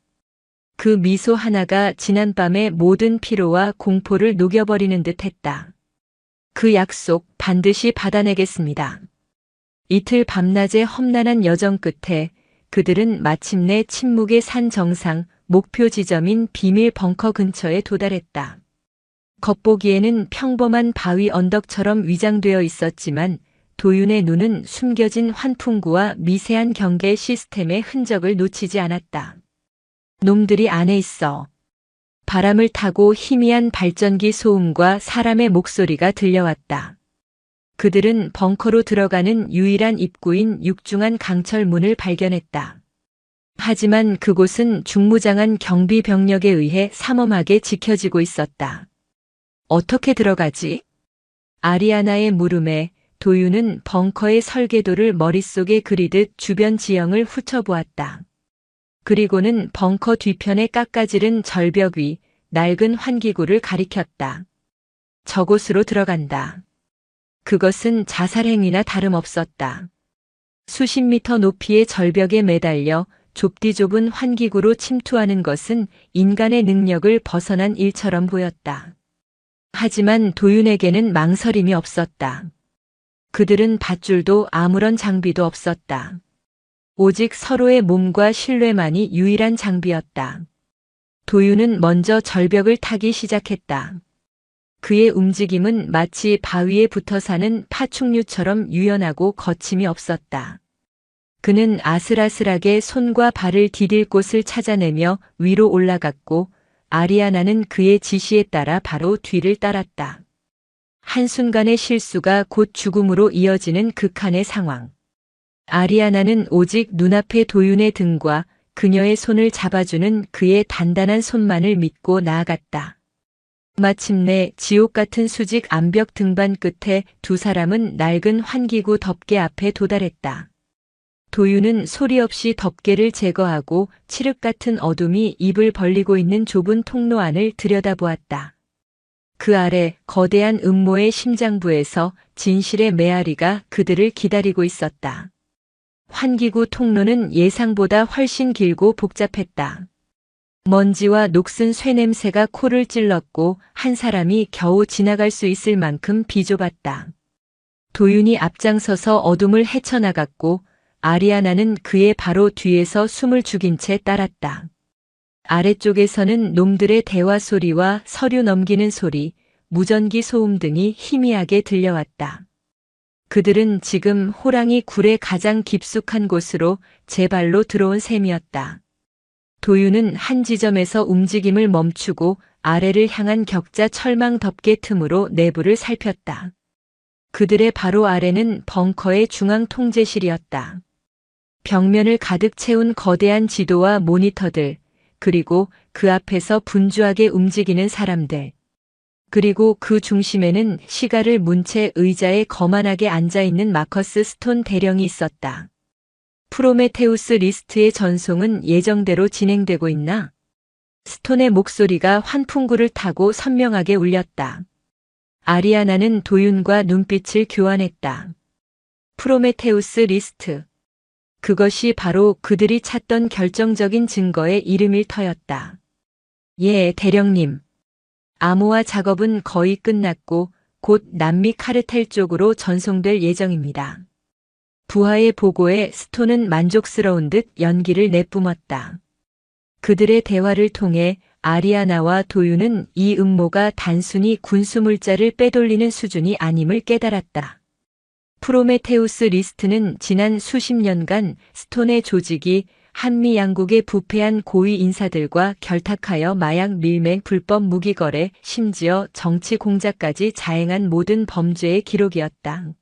그 미소 하나가 지난밤의 모든 피로와 공포를 녹여버리는 듯 했다. 그 약속 반드시 받아내겠습니다. 이틀 밤낮의 험난한 여정 끝에 그들은 마침내 침묵의 산 정상, 목표 지점인 비밀 벙커 근처에 도달했다. 겉보기에는 평범한 바위 언덕처럼 위장되어 있었지만 도윤의 눈은 숨겨진 환풍구와 미세한 경계 시스템의 흔적을 놓치지 않았다. 놈들이 안에 있어. 바람을 타고 희미한 발전기 소음과 사람의 목소리가 들려왔다. 그들은 벙커로 들어가는 유일한 입구인 육중한 강철 문을 발견했다. 하지만 그곳은 중무장한 경비 병력에 의해 삼엄하게 지켜지고 있었다. 어떻게 들어가지? 아리아나의 물음에 도윤은 벙커의 설계도를 머릿속에 그리듯 주변 지형을 훑어보았다. 그리고는 벙커 뒤편에 깎아지른 절벽 위 낡은 환기구를 가리켰다. 저곳으로 들어간다. 그것은 자살행위나 다름없었다. 수십 미터 높이의 절벽에 매달려 좁디 좁은 환기구로 침투하는 것은 인간의 능력을 벗어난 일처럼 보였다. 하지만 도윤에게는 망설임이 없었다. 그들은 밧줄도 아무런 장비도 없었다. 오직 서로의 몸과 신뢰만이 유일한 장비였다. 도윤은 먼저 절벽을 타기 시작했다. 그의 움직임은 마치 바위에 붙어 사는 파충류처럼 유연하고 거침이 없었다. 그는 아슬아슬하게 손과 발을 디딜 곳을 찾아내며 위로 올라갔고 아리아나는 그의 지시에 따라 바로 뒤를 따랐다. 한순간의 실수가 곧 죽음으로 이어지는 극한의 상황. 아리아나는 오직 눈앞의 도윤의 등과 그녀의 손을 잡아주는 그의 단단한 손만을 믿고 나아갔다. 마침내 지옥 같은 수직 암벽 등반 끝에 두 사람은 낡은 환기구 덮개 앞에 도달했다. 도윤은 소리 없이 덮개를 제거하고 칠흑 같은 어둠이 입을 벌리고 있는 좁은 통로 안을 들여다보았다. 그 아래 거대한 음모의 심장부에서 진실의 메아리가 그들을 기다리고 있었다. 환기구 통로는 예상보다 훨씬 길고 복잡했다. 먼지와 녹슨 쇠냄새가 코를 찔렀고 한 사람이 겨우 지나갈 수 있을 만큼 비좁았다. 도윤이 앞장서서 어둠을 헤쳐나갔고 아리아나는 그의 바로 뒤에서 숨을 죽인 채 따랐다. 아래쪽에서는 놈들의 대화 소리와 서류 넘기는 소리, 무전기 소음 등이 희미하게 들려왔다. 그들은 지금 호랑이 굴의 가장 깊숙한 곳으로 제 발로 들어온 셈이었다. 도윤은 한 지점에서 움직임을 멈추고 아래를 향한 격자 철망 덮개 틈으로 내부를 살폈다. 그들의 바로 아래는 벙커의 중앙 통제실이었다. 벽면을 가득 채운 거대한 지도와 모니터들, 그리고 그 앞에서 분주하게 움직이는 사람들. 그리고 그 중심에는 시가를 문 채 의자에 거만하게 앉아있는 마커스 스톤 대령이 있었다. 프로메테우스 리스트의 전송은 예정대로 진행되고 있나? 스톤의 목소리가 환풍구를 타고 선명하게 울렸다. 아리아나는 도윤과 눈빛을 교환했다. 프로메테우스 리스트. 그것이 바로 그들이 찾던 결정적인 증거의 이름일 터였다. 예, 대령님. 암호화 작업은 거의 끝났고 곧 남미 카르텔 쪽으로 전송될 예정입니다. 부하의 보고에 스톤은 만족스러운 듯 연기를 내뿜었다. 그들의 대화를 통해 아리아나와 도윤은 이 음모가 단순히 군수물자를 빼돌리는 수준이 아님을 깨달았다. 프로메테우스 리스트는 지난 수십 년간 스톤의 조직이 한미 양국의 부패한 고위 인사들과 결탁하여 마약 밀매, 불법 무기 거래, 심지어 정치 공작까지 자행한 모든 범죄의 기록이었다.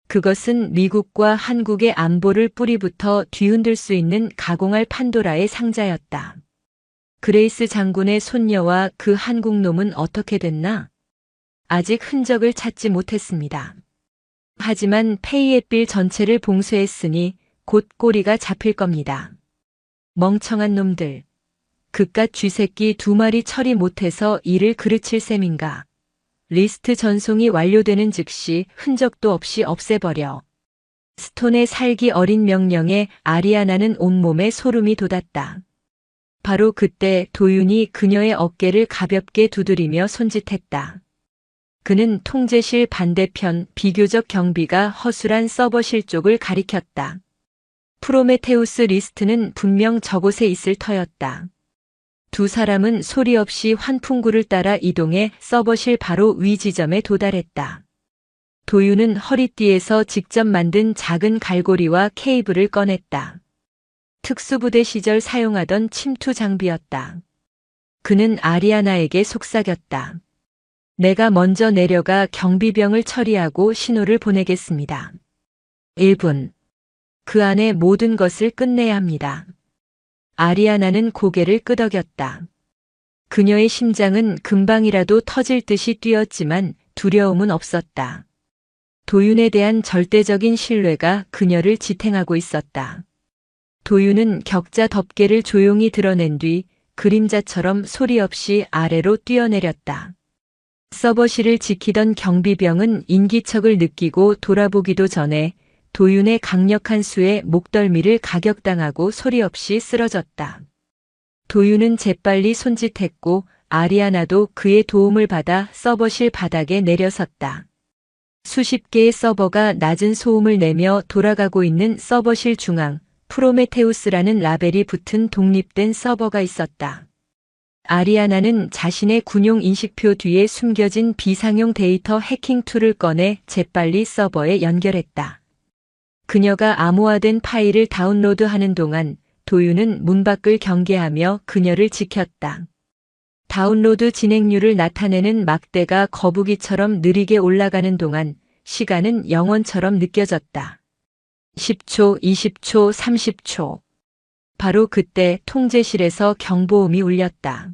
그것은 미국과 한국의 안보를 뿌리부터 뒤흔들 수 있는 가공할 판도라의 상자였다. 그레이스 장군의 손녀와 그 한국놈은 어떻게 됐나? 아직 흔적을 찾지 못했습니다. 하지만 페이앳빌 전체를 봉쇄했으니 곧 꼬리가 잡힐 겁니다. 멍청한 놈들. 그깟 쥐새끼 2마리 처리 못해서 이를 그르칠 셈인가. 리스트 전송이 완료되는 즉시 흔적도 없이 없애버려. 스톤의 살기 어린 명령에 아리아나는 온몸에 소름이 돋았다. 바로 그때 도윤이 그녀의 어깨를 가볍게 두드리며 손짓했다. 그는 통제실 반대편 비교적 경비가 허술한 서버실 쪽을 가리켰다. 프로메테우스 리스트는 분명 저곳에 있을 터였다. 두 사람은 소리 없이 환풍구를 따라 이동해 서버실 바로 위 지점에 도달했다. 도윤은 허리띠에서 직접 만든 작은 갈고리와 케이블을 꺼냈다. 특수부대 시절 사용하던 침투 장비였다. 그는 아리아나에게 속삭였다. 내가 먼저 내려가 경비병을 처리하고 신호를 보내겠습니다. 1분. 그 안에 모든 것을 끝내야 합니다. 아리아나는 고개를 끄덕였다. 그녀의 심장은 금방이라도 터질 듯이 뛰었지만 두려움은 없었다. 도윤에 대한 절대적인 신뢰가 그녀를 지탱하고 있었다. 도윤은 격자 덮개를 조용히 드러낸 뒤 그림자처럼 소리 없이 아래로 뛰어내렸다. 서버실을 지키던 경비병은 인기척을 느끼고 돌아보기도 전에 도윤의 강력한 수에 목덜미를 가격당하고 소리 없이 쓰러졌다. 도윤은 재빨리 손짓했고 아리아나도 그의 도움을 받아 서버실 바닥에 내려섰다. 수십 개의 서버가 낮은 소음을 내며 돌아가고 있는 서버실 중앙, 프로메테우스라는 라벨이 붙은 독립된 서버가 있었다. 아리아나는 자신의 군용 인식표 뒤에 숨겨진 비상용 데이터 해킹 툴을 꺼내 재빨리 서버에 연결했다. 그녀가 암호화된 파일을 다운로드하는 동안 도윤은 문 밖을 경계하며 그녀를 지켰다. 다운로드 진행률을 나타내는 막대가 거북이처럼 느리게 올라가는 동안 시간은 영원처럼 느껴졌다. 10초, 20초, 30초. 바로 그때 통제실에서 경보음이 울렸다.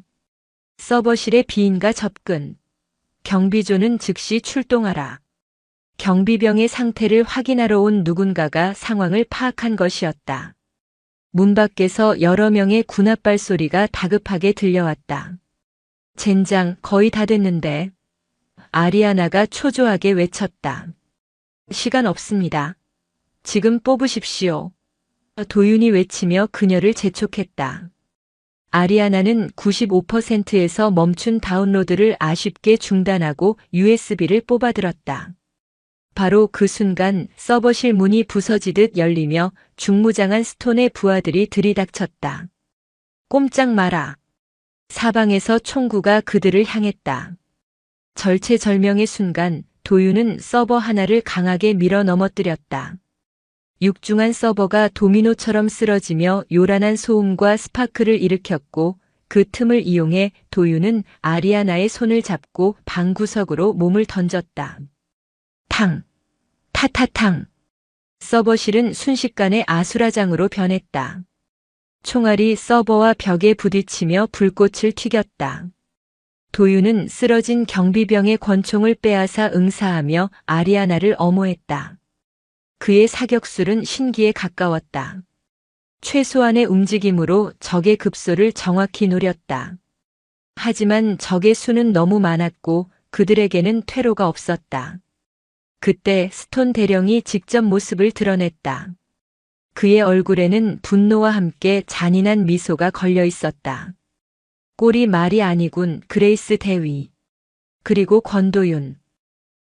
서버실의 비인가 접근. 경비조는 즉시 출동하라. 경비병의 상태를 확인하러 온 누군가가 상황을 파악한 것이었다. 문 밖에서 여러 명의 군합발 소리가 다급하게 들려왔다. 젠장, 거의 다 됐는데. 아리아나가 초조하게 외쳤다. 시간 없습니다. 지금 뽑으십시오. 도윤이 외치며 그녀를 재촉했다. 아리아나는 95%에서 멈춘 다운로드를 아쉽게 중단하고 USB를 뽑아들었다. 바로 그 순간 서버실 문이 부서지듯 열리며 중무장한 스톤의 부하들이 들이닥쳤다. 꼼짝 마라. 사방에서 총구가 그들을 향했다. 절체절명의 순간 도윤은 서버 하나를 강하게 밀어 넘어뜨렸다. 육중한 서버가 도미노처럼 쓰러지며 요란한 소음과 스파크를 일으켰고 그 틈을 이용해 도윤은 아리아나의 손을 잡고 방구석으로 몸을 던졌다. 탕! 타타탕! 서버실은 순식간에 아수라장으로 변했다. 총알이 서버와 벽에 부딪히며 불꽃을 튀겼다. 도윤은 쓰러진 경비병의 권총을 빼앗아 응사하며 아리아나를 엄호했다. 그의 사격술은 신기에 가까웠다. 최소한의 움직임으로 적의 급소를 정확히 노렸다. 하지만 적의 수는 너무 많았고 그들에게는 퇴로가 없었다. 그때 스톤 대령이 직접 모습을 드러냈다. 그의 얼굴에는 분노와 함께 잔인한 미소가 걸려 있었다. 꼴이 말이 아니군, 그레이스 대위. 그리고 권도윤.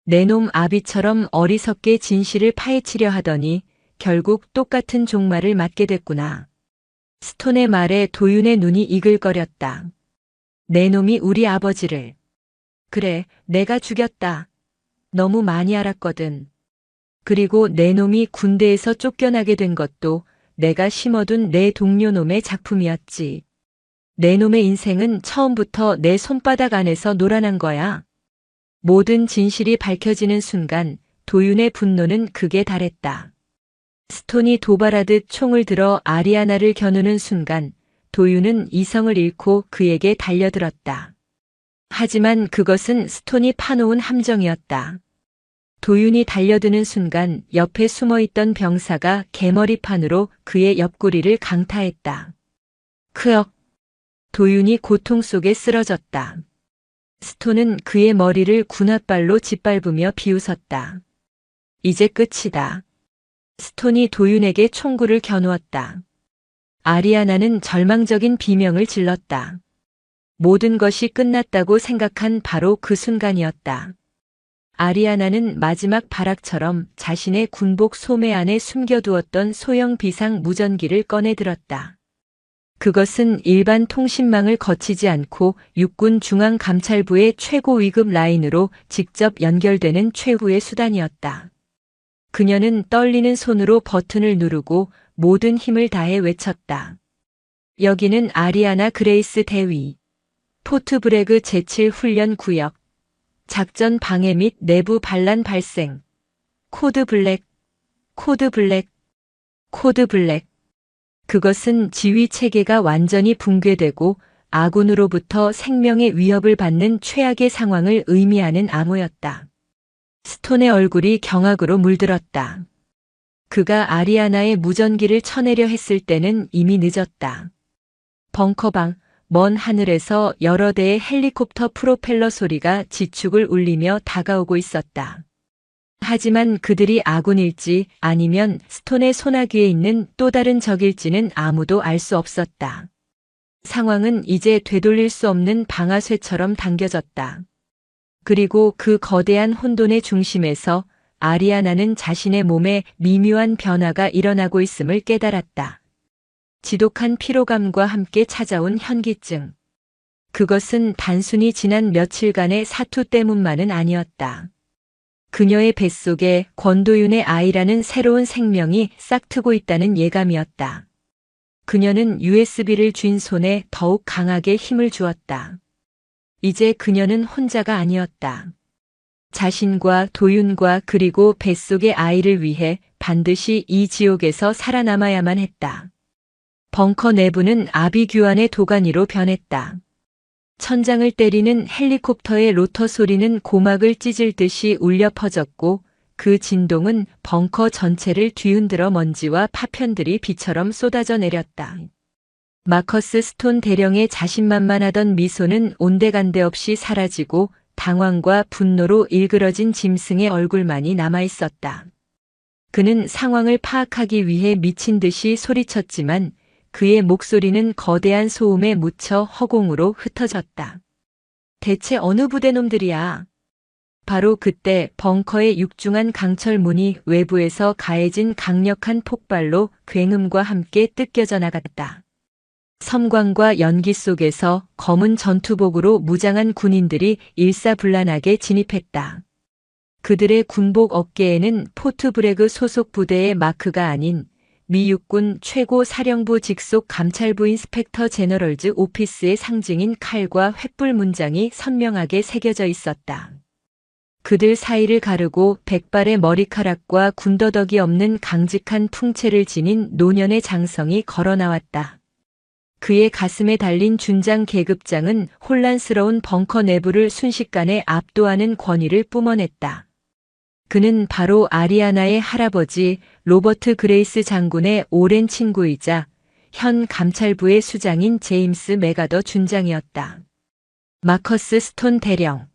내 놈 아비처럼 어리석게 진실을 파헤치려 하더니 결국 똑같은 종말을 맞게 됐구나. 스톤의 말에 도윤의 눈이 이글거렸다. 내 놈이 우리 아버지를. 그래, 내가 죽였다. 너무 많이 알았거든. 그리고 내 놈이 군대에서 쫓겨나게 된 것도 내가 심어둔 내 동료 놈의 작품이었지. 내 놈의 인생은 처음부터 내 손바닥 안에서 놀아난 거야. 모든 진실이 밝혀지는 순간 도윤의 분노는 극에 달했다. 스톤이 도발하듯 총을 들어 아리아나를 겨누는 순간 도윤은 이성을 잃고 그에게 달려들었다. 하지만 그것은 스톤이 파놓은 함정이었다. 도윤이 달려드는 순간 옆에 숨어있던 병사가 개머리판으로 그의 옆구리를 강타했다. 크억! 도윤이 고통 속에 쓰러졌다. 스톤은 그의 머리를 군홧발로 짓밟으며 비웃었다. 이제 끝이다. 스톤이 도윤에게 총구를 겨누었다. 아리아나는 절망적인 비명을 질렀다. 모든 것이 끝났다고 생각한 바로 그 순간이었다. 아리아나는 마지막 발악처럼 자신의 군복 소매 안에 숨겨두었던 소형 비상 무전기를 꺼내들었다. 그것은 일반 통신망을 거치지 않고 육군 중앙감찰부의 최고 위급 라인으로 직접 연결되는 최후의 수단이었다. 그녀는 떨리는 손으로 버튼을 누르고 모든 힘을 다해 외쳤다. 여기는 아리아나 그레이스 대위. 포트브레그 제7 훈련 구역. 작전 방해 및 내부 반란 발생. 코드 블랙, 코드 블랙, 코드 블랙. 그것은 지휘 체계가 완전히 붕괴되고 아군으로부터 생명의 위협을 받는 최악의 상황을 의미하는 암호였다. 스톤의 얼굴이 경악으로 물들었다. 그가 아리아나의 무전기를 쳐내려 했을 때는 이미 늦었다. 벙커방, 먼 하늘에서 여러 대의 헬리콥터 프로펠러 소리가 지축을 울리며 다가오고 있었다. 하지만 그들이 아군일지 아니면 스톤의 소나기에 있는 또 다른 적일지는 아무도 알 수 없었다. 상황은 이제 되돌릴 수 없는 방아쇠처럼 당겨졌다. 그리고 그 거대한 혼돈의 중심에서 아리아나는 자신의 몸에 미묘한 변화가 일어나고 있음을 깨달았다. 지독한 피로감과 함께 찾아온 현기증. 그것은 단순히 지난 며칠간의 사투 때문만은 아니었다. 그녀의 뱃속에 권도윤의 아이라는 새로운 생명이 싹트고 있다는 예감이었다. 그녀는 USB를 쥔 손에 더욱 강하게 힘을 주었다. 이제 그녀는 혼자가 아니었다. 자신과 도윤과 그리고 뱃속의 아이를 위해 반드시 이 지옥에서 살아남아야만 했다. 벙커 내부는 아비규환의 도가니로 변했다. 천장을 때리는 헬리콥터의 로터 소리는 고막을 찢을 듯이 울려 퍼졌고 그 진동은 벙커 전체를 뒤흔들어 먼지와 파편들이 비처럼 쏟아져 내렸다. 마커스 스톤 대령의 자신만만하던 미소는 온데간데 없이 사라지고 당황과 분노로 일그러진 짐승의 얼굴만이 남아있었다. 그는 상황을 파악하기 위해 미친 듯이 소리쳤지만 그의 목소리는 거대한 소음에 묻혀 허공으로 흩어졌다. 대체 어느 부대 놈들이야? 바로 그때 벙커의 육중한 강철문이 외부에서 가해진 강력한 폭발로 굉음과 함께 뜯겨져 나갔다. 섬광과 연기 속에서 검은 전투복으로 무장한 군인들이 일사불란하게 진입했다. 그들의 군복 어깨에는 포트브레그 소속 부대의 마크가 아닌 미 육군 최고 사령부 직속 감찰부 인스펙터 제너럴즈 오피스의 상징인 칼과 횃불 문장이 선명하게 새겨져 있었다. 그들 사이를 가르고 백발의 머리카락과 군더더기 없는 강직한 풍채를 지닌 노년의 장성이 걸어 나왔다. 그의 가슴에 달린 준장 계급장은 혼란스러운 벙커 내부를 순식간에 압도하는 권위를 뿜어냈다. 그는 바로 아리아나의 할아버지 로버트 그레이스 장군의 오랜 친구이자 현 감찰부의 수장인 제임스 맥아더 준장이었다. 마커스 스톤 대령.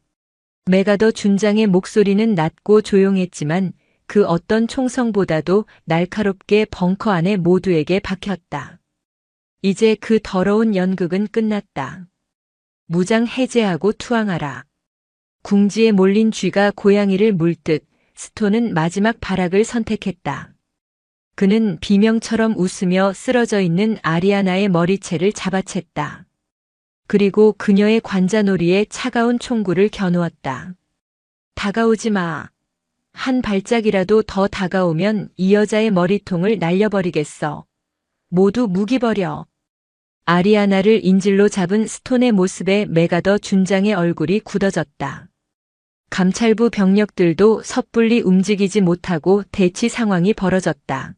맥아더 준장의 목소리는 낮고 조용했지만 그 어떤 총성보다도 날카롭게 벙커 안에 모두에게 박혔다. 이제 그 더러운 연극은 끝났다. 무장 해제하고 투항하라. 궁지에 몰린 쥐가 고양이를 물듯 스톤은 마지막 발악을 선택했다. 그는 비명처럼 웃으며 쓰러져 있는 아리아나의 머리채를 잡아챘다. 그리고 그녀의 관자놀이에 차가운 총구를 겨누었다. 다가오지 마. 한 발짝이라도 더 다가오면 이 여자의 머리통을 날려버리겠어. 모두 무기 버려. 아리아나를 인질로 잡은 스톤의 모습에 맥아더 준장의 얼굴이 굳어졌다. 감찰부 병력들도 섣불리 움직이지 못하고 대치 상황이 벌어졌다.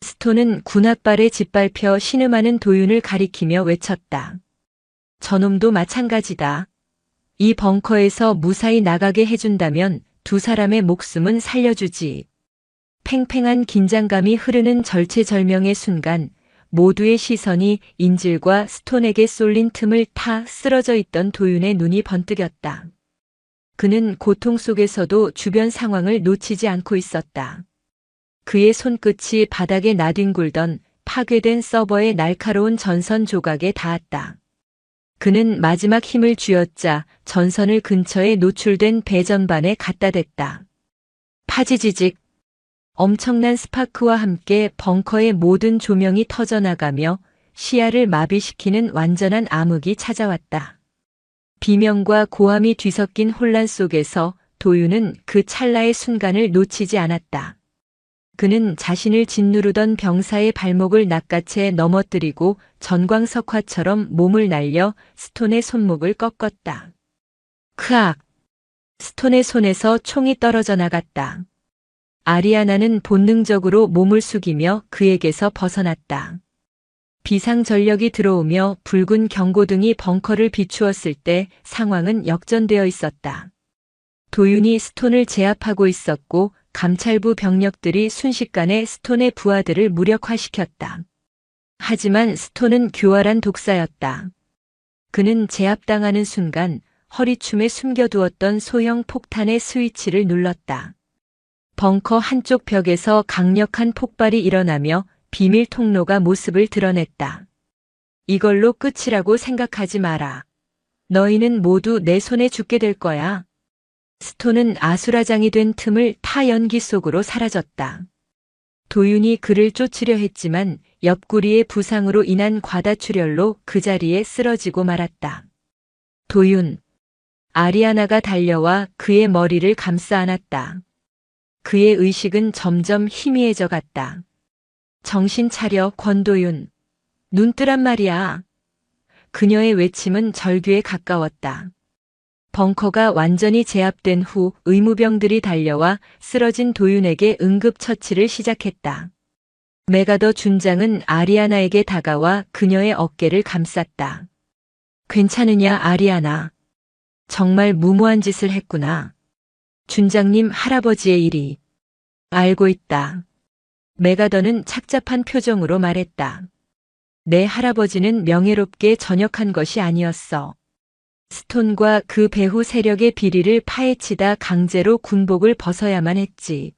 스톤은 군홧발에 짓밟혀 신음하는 도윤을 가리키며 외쳤다. 저놈도 마찬가지다. 이 벙커에서 무사히 나가게 해준다면 두 사람의 목숨은 살려주지. 팽팽한 긴장감이 흐르는 절체절명의 순간 모두의 시선이 인질과 스톤에게 쏠린 틈을 타 쓰러져 있던 도윤의 눈이 번뜩였다. 그는 고통 속에서도 주변 상황을 놓치지 않고 있었다. 그의 손끝이 바닥에 나뒹굴던 파괴된 서버의 날카로운 전선 조각에 닿았다. 그는 마지막 힘을 쥐어짜 전선을 근처에 노출된 배전반에 갖다 댔다. 파지지직. 엄청난 스파크와 함께 벙커의 모든 조명이 터져나가며 시야를 마비시키는 완전한 암흑이 찾아왔다. 비명과 고함이 뒤섞인 혼란 속에서 도윤은 그 찰나의 순간을 놓치지 않았다. 그는 자신을 짓누르던 병사의 발목을 낚아채 넘어뜨리고 전광석화처럼 몸을 날려 스톤의 손목을 꺾었다. 크악! 스톤의 손에서 총이 떨어져 나갔다. 아리아나는 본능적으로 몸을 숙이며 그에게서 벗어났다. 비상전력이 들어오며 붉은 경고등이 벙커를 비추었을 때 상황은 역전되어 있었다. 도윤이 스톤을 제압하고 있었고 감찰부 병력들이 순식간에 스톤의 부하들을 무력화시켰다. 하지만 스톤은 교활한 독사였다. 그는 제압당하는 순간 허리춤에 숨겨두었던 소형 폭탄의 스위치를 눌렀다. 벙커 한쪽 벽에서 강력한 폭발이 일어나며 비밀 통로가 모습을 드러냈다. 이걸로 끝이라고 생각하지 마라. 너희는 모두 내 손에 죽게 될 거야. 스톤은 아수라장이 된 틈을 타 연기 속으로 사라졌다. 도윤이 그를 쫓으려 했지만 옆구리의 부상으로 인한 과다출혈로 그 자리에 쓰러지고 말았다. 도윤. 아리아나가 달려와 그의 머리를 감싸 안았다. 그의 의식은 점점 희미해져 갔다. 정신 차려, 권도윤. 눈 뜨란 말이야. 그녀의 외침은 절규에 가까웠다. 벙커가 완전히 제압된 후 의무병들이 달려와 쓰러진 도윤에게 응급처치를 시작했다. 맥아더 준장은 아리아나에게 다가와 그녀의 어깨를 감쌌다. 괜찮으냐, 아리아나. 정말 무모한 짓을 했구나. 준장님 할아버지의 일이. 알고 있다. 맥아더는 착잡한 표정으로 말했다. 내 할아버지는 명예롭게 전역한 것이 아니었어. 스톤과 그 배후 세력의 비리를 파헤치다 강제로 군복을 벗어야만 했지.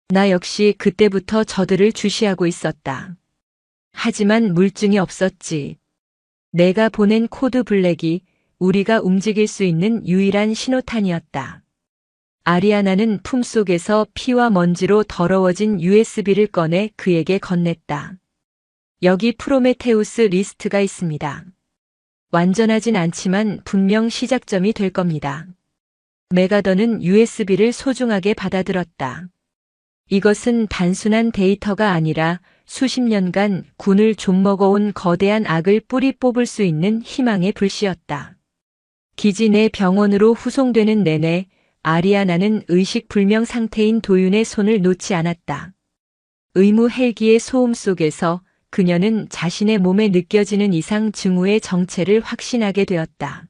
나 역시 그때부터 저들을 주시하고 있었다. 하지만 물증이 없었지. 내가 보낸 코드 블랙이 우리가 움직일 수 있는 유일한 신호탄이었다. 아리아나는 품속에서 피와 먼지로 더러워진 USB를 꺼내 그에게 건넸다. 여기 프로메테우스 리스트가 있습니다. 완전하진 않지만 분명 시작점이 될 겁니다. 맥아더는 USB를 소중하게 받아들었다. 이것은 단순한 데이터가 아니라 수십 년간 군을 좀먹어온 거대한 악을 뿌리 뽑을 수 있는 희망의 불씨였다. 기지 내 병원으로 후송되는 내내 아리아나는 의식불명 상태인 도윤의 손을 놓지 않았다. 의무 헬기의 소음 속에서 그녀는 자신의 몸에 느껴지는 이상 징후의 정체를 확신하게 되었다.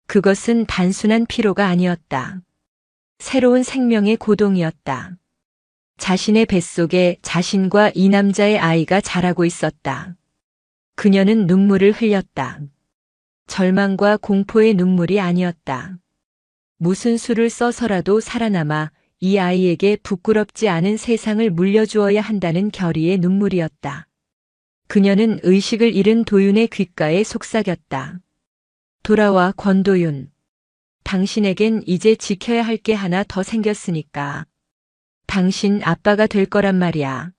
그것은 단순한 피로가 아니었다. 새로운 생명의 고동이었다. 자신의 뱃속에 자신과 이 남자의 아이가 자라고 있었다. 그녀는 눈물을 흘렸다. 절망과 공포의 눈물이 아니었다. 무슨 수를 써서라도 살아남아 이 아이에게 부끄럽지 않은 세상을 물려주어야 한다는 결의의 눈물이었다. 그녀는 의식을 잃은 도윤의 귓가에 속삭였다. 돌아와, 권도윤. 당신에겐 이제 지켜야 할 게 하나 더 생겼으니까. 당신 아빠가 될 거란 말이야.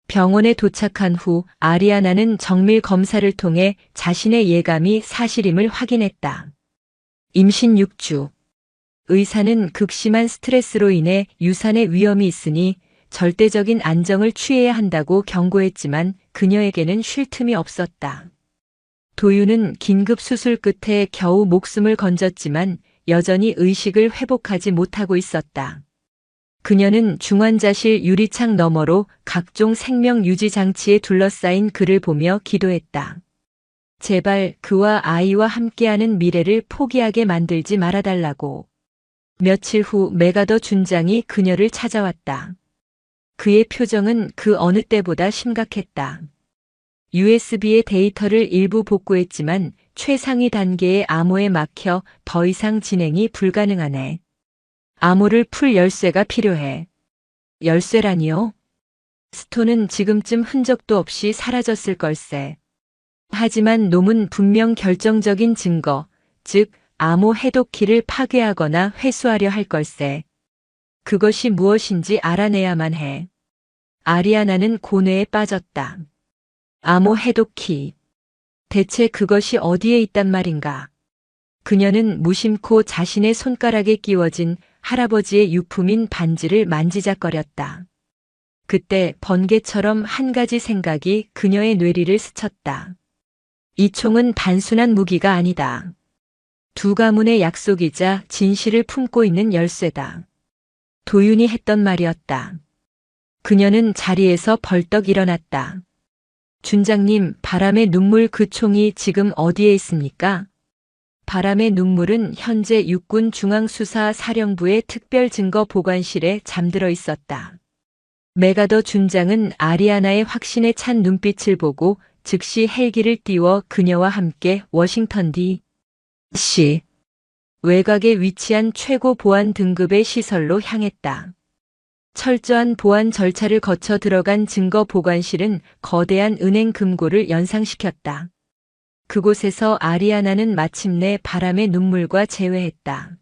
병원에 도착한 후 아리아나는 정밀 검사를 통해 자신의 예감이 사실임을 확인했다. 임신 6주. 의사는 극심한 스트레스로 인해 유산의 위험이 있으니 절대적인 안정을 취해야 한다고 경고했지만 그녀에게는 쉴 틈이 없었다. 도윤은 긴급 수술 끝에 겨우 목숨을 건졌지만 여전히 의식을 회복하지 못하고 있었다. 그녀는 중환자실 유리창 너머로 각종 생명 유지 장치에 둘러싸인 그를 보며 기도했다. 제발 그와 아이와 함께하는 미래를 포기하게 만들지 말아달라고. 며칠 후 메가더 준장이 그녀를 찾아왔다. 그의 표정은 그 어느 때보다 심각했다. USB의 데이터를 일부 복구했지만 최상위 단계의 암호에 막혀 더 이상 진행이 불가능하네. 암호를 풀 열쇠가 필요해. 열쇠라니요? 스톤은 지금쯤 흔적도 없이 사라졌을 걸세. 하지만 놈은 분명 결정적인 증거, 즉 암호 해독키를 파괴하거나 회수하려 할 걸세. 그것이 무엇인지 알아내야만 해. 아리아나는 고뇌에 빠졌다. 암호 해독키. 대체 그것이 어디에 있단 말인가? 그녀는 무심코 자신의 손가락에 끼워진 할아버지의 유품인 반지를 만지작거렸다. 그때 번개처럼 한 가지 생각이 그녀의 뇌리를 스쳤다. 이 총은 단순한 무기가 아니다. 두 가문의 약속이자 진실을 품고 있는 열쇠다. 도윤이 했던 말이었다. 그녀는 자리에서 벌떡 일어났다. 준장님, 바람의 눈물 그 총이 지금 어디에 있습니까? 바람의 눈물은 현재 육군 중앙수사사령부의 특별증거보관실에 잠들어 있었다. 메가더 준장은 아리아나의 확신에 찬 눈빛을 보고 즉시 헬기를 띄워 그녀와 함께 워싱턴 D.C. 외곽에 위치한 최고 보안 등급의 시설로 향했다. 철저한 보안 절차를 거쳐 들어간 증거보관실은 거대한 은행 금고를 연상시켰다. 그곳에서 아리아나는 마침내 바람의 눈물과 재회했다.